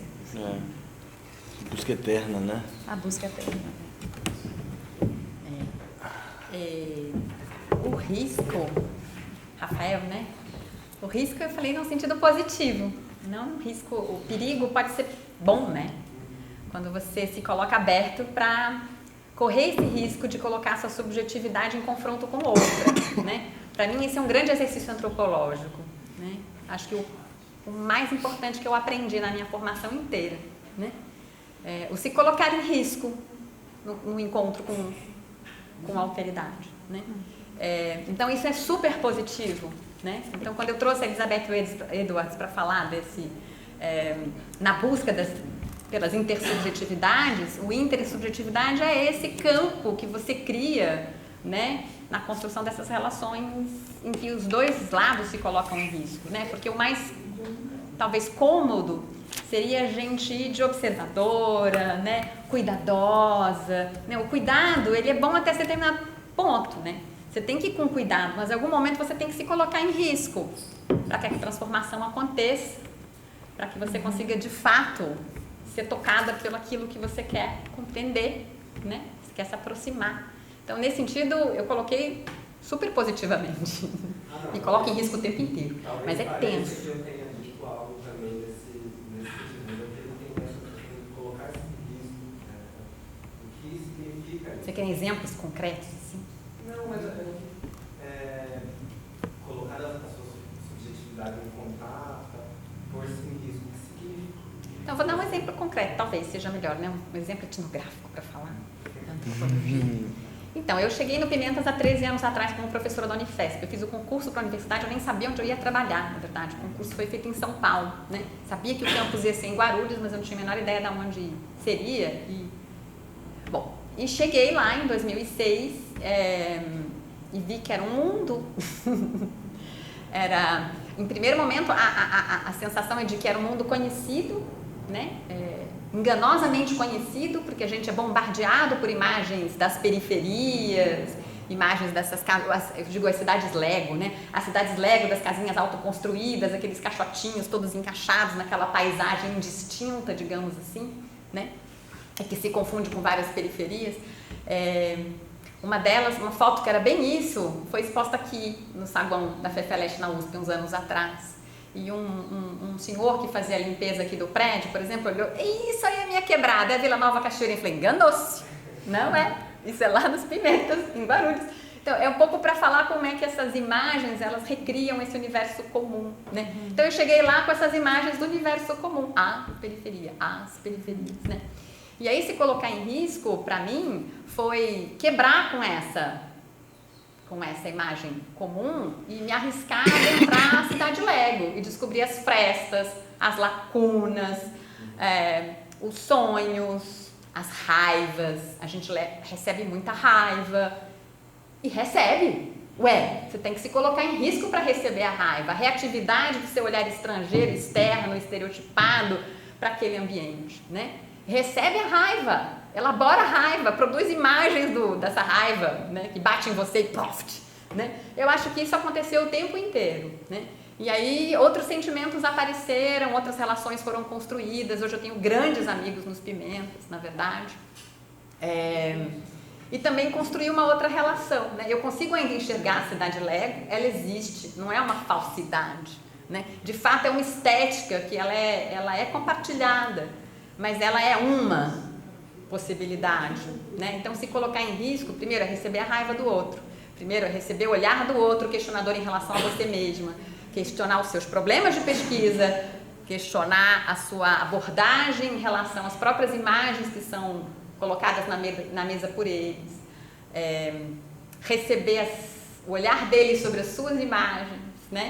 Busca eterna, né? A busca eterna. O risco, Rafael, né? O risco eu falei no sentido positivo, não o risco, o perigo pode ser bom, né? Quando você se coloca aberto para correr esse risco de colocar sua subjetividade em confronto com outra, né? Para mim esse é um grande exercício antropológico, né? Acho que o mais importante que eu aprendi na minha formação inteira, né? O se colocar em risco no encontro com a alteridade, né? Então isso é super positivo, né? Então quando eu trouxe a Elizabeth Edwards para falar desse na busca pelas intersubjetividades, o intersubjetividade é esse campo que você cria, né, na construção dessas relações em que os dois lados se colocam em risco, né? Porque o mais talvez cômodo seria a gente ir de observadora, né, cuidadosa, né? O cuidado, ele é bom até determinado ponto, né? Você tem que ir com cuidado, mas em algum momento você tem que se colocar em risco para que a transformação aconteça, para que você consiga de fato ser tocada pelo aquilo que você quer compreender, né? Você quer se aproximar. Então, nesse sentido, eu coloquei super positivamente. E coloco em risco o tempo inteiro. Mas é tenso. Eu tenho dito algo também nesse sentido, mas eu tenho essa colocar esse risco, né? O que significa isso? Você quer exemplos concretos, assim? Não, mas colocar a sua subjetividade em contato, pôr-se em risco, o que significa? Então, vou dar um exemplo concreto, talvez seja melhor, né? Um exemplo etnográfico para falar. Então, eu cheguei no Pimentas há 13 anos atrás como professora da Unifesp. Eu fiz o concurso para a universidade, eu nem sabia onde eu ia trabalhar, na verdade. O concurso foi feito em São Paulo, né? Sabia que o campus ia ser em Guarulhos, mas eu não tinha a menor ideia de onde seria. Bom, e cheguei lá em 2006 e vi que era um mundo. Em primeiro momento, a sensação é de que era um mundo conhecido, né? Enganosamente conhecido, porque a gente é bombardeado por imagens das periferias, imagens dessas casas, eu digo as cidades Lego, né? As cidades Lego das casinhas autoconstruídas, aqueles caixotinhos todos encaixados naquela paisagem indistinta, digamos assim, né? Que se confunde com várias periferias. Uma delas, uma foto que era bem isso, foi exposta aqui no saguão da FEFELESH na USP, uns anos atrás. E um senhor que fazia a limpeza aqui do prédio, por exemplo, olhou, isso aí é a minha quebrada, é a Vila Nova Cachoeirinha. Eu falei, enganou-se, não é? Isso é lá nos Pimentas, em Guarulhos. Então, é um pouco para falar como é que essas imagens, elas recriam esse universo comum, né? Então, eu cheguei lá com essas imagens do universo comum, a periferia, as periferias, né? E aí, se colocar em risco, para mim, foi quebrar com essa imagem comum e me arriscar a adentrar a cidade Lego e descobrir as frestas, as lacunas, os sonhos, as raivas. A gente recebe muita raiva e recebe. Você tem que se colocar em risco para receber a raiva, a reatividade do seu olhar estrangeiro, externo, estereotipado para aquele ambiente, né? Recebe a raiva, elabora a raiva, produz imagens dessa raiva, né, que bate em você e profit, né? Eu acho que isso aconteceu o tempo inteiro, né? E aí outros sentimentos apareceram, outras relações foram construídas. Hoje eu tenho grandes amigos nos Pimentas, na verdade. E também construí uma outra relação, né? Eu consigo ainda enxergar a cidade Lego, ela existe, não é uma falsidade, né? De fato é uma estética que ela é compartilhada, mas ela é uma possibilidade, né? Então, se colocar em risco, primeiro é receber a raiva do outro, primeiro é receber o olhar do outro questionador em relação a você mesma, questionar os seus problemas de pesquisa, questionar a sua abordagem em relação às próprias imagens que são colocadas na mesa por eles, receber o olhar deles sobre as suas imagens, né?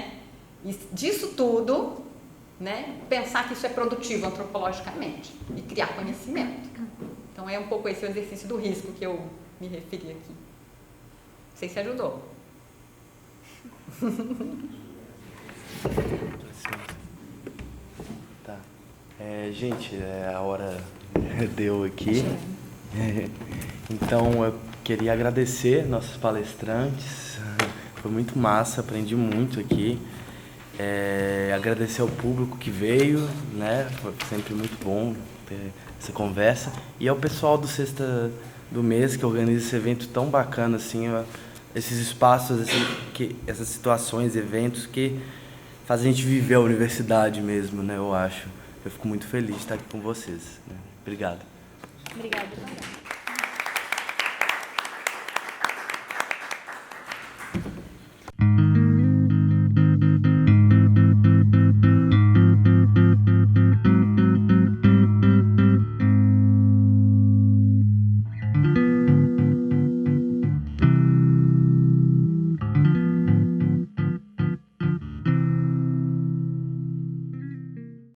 E disso tudo, né, pensar que isso é produtivo antropologicamente e criar conhecimento. Então é um pouco esse o exercício do risco que eu me referi aqui. Não sei se ajudou. Tá. Gente, a hora deu aqui. Então eu queria agradecer nossos palestrantes. Foi muito massa, aprendi muito aqui. Agradecer ao público que veio, né? Foi sempre muito bom ter essa conversa. E ao pessoal do Sexta do Mês, que organiza esse evento tão bacana, assim, esses espaços, assim, essas situações, eventos que fazem a gente viver a universidade mesmo, né? Eu acho. Eu fico muito feliz de estar aqui com vocês, né? Obrigado. Obrigada também.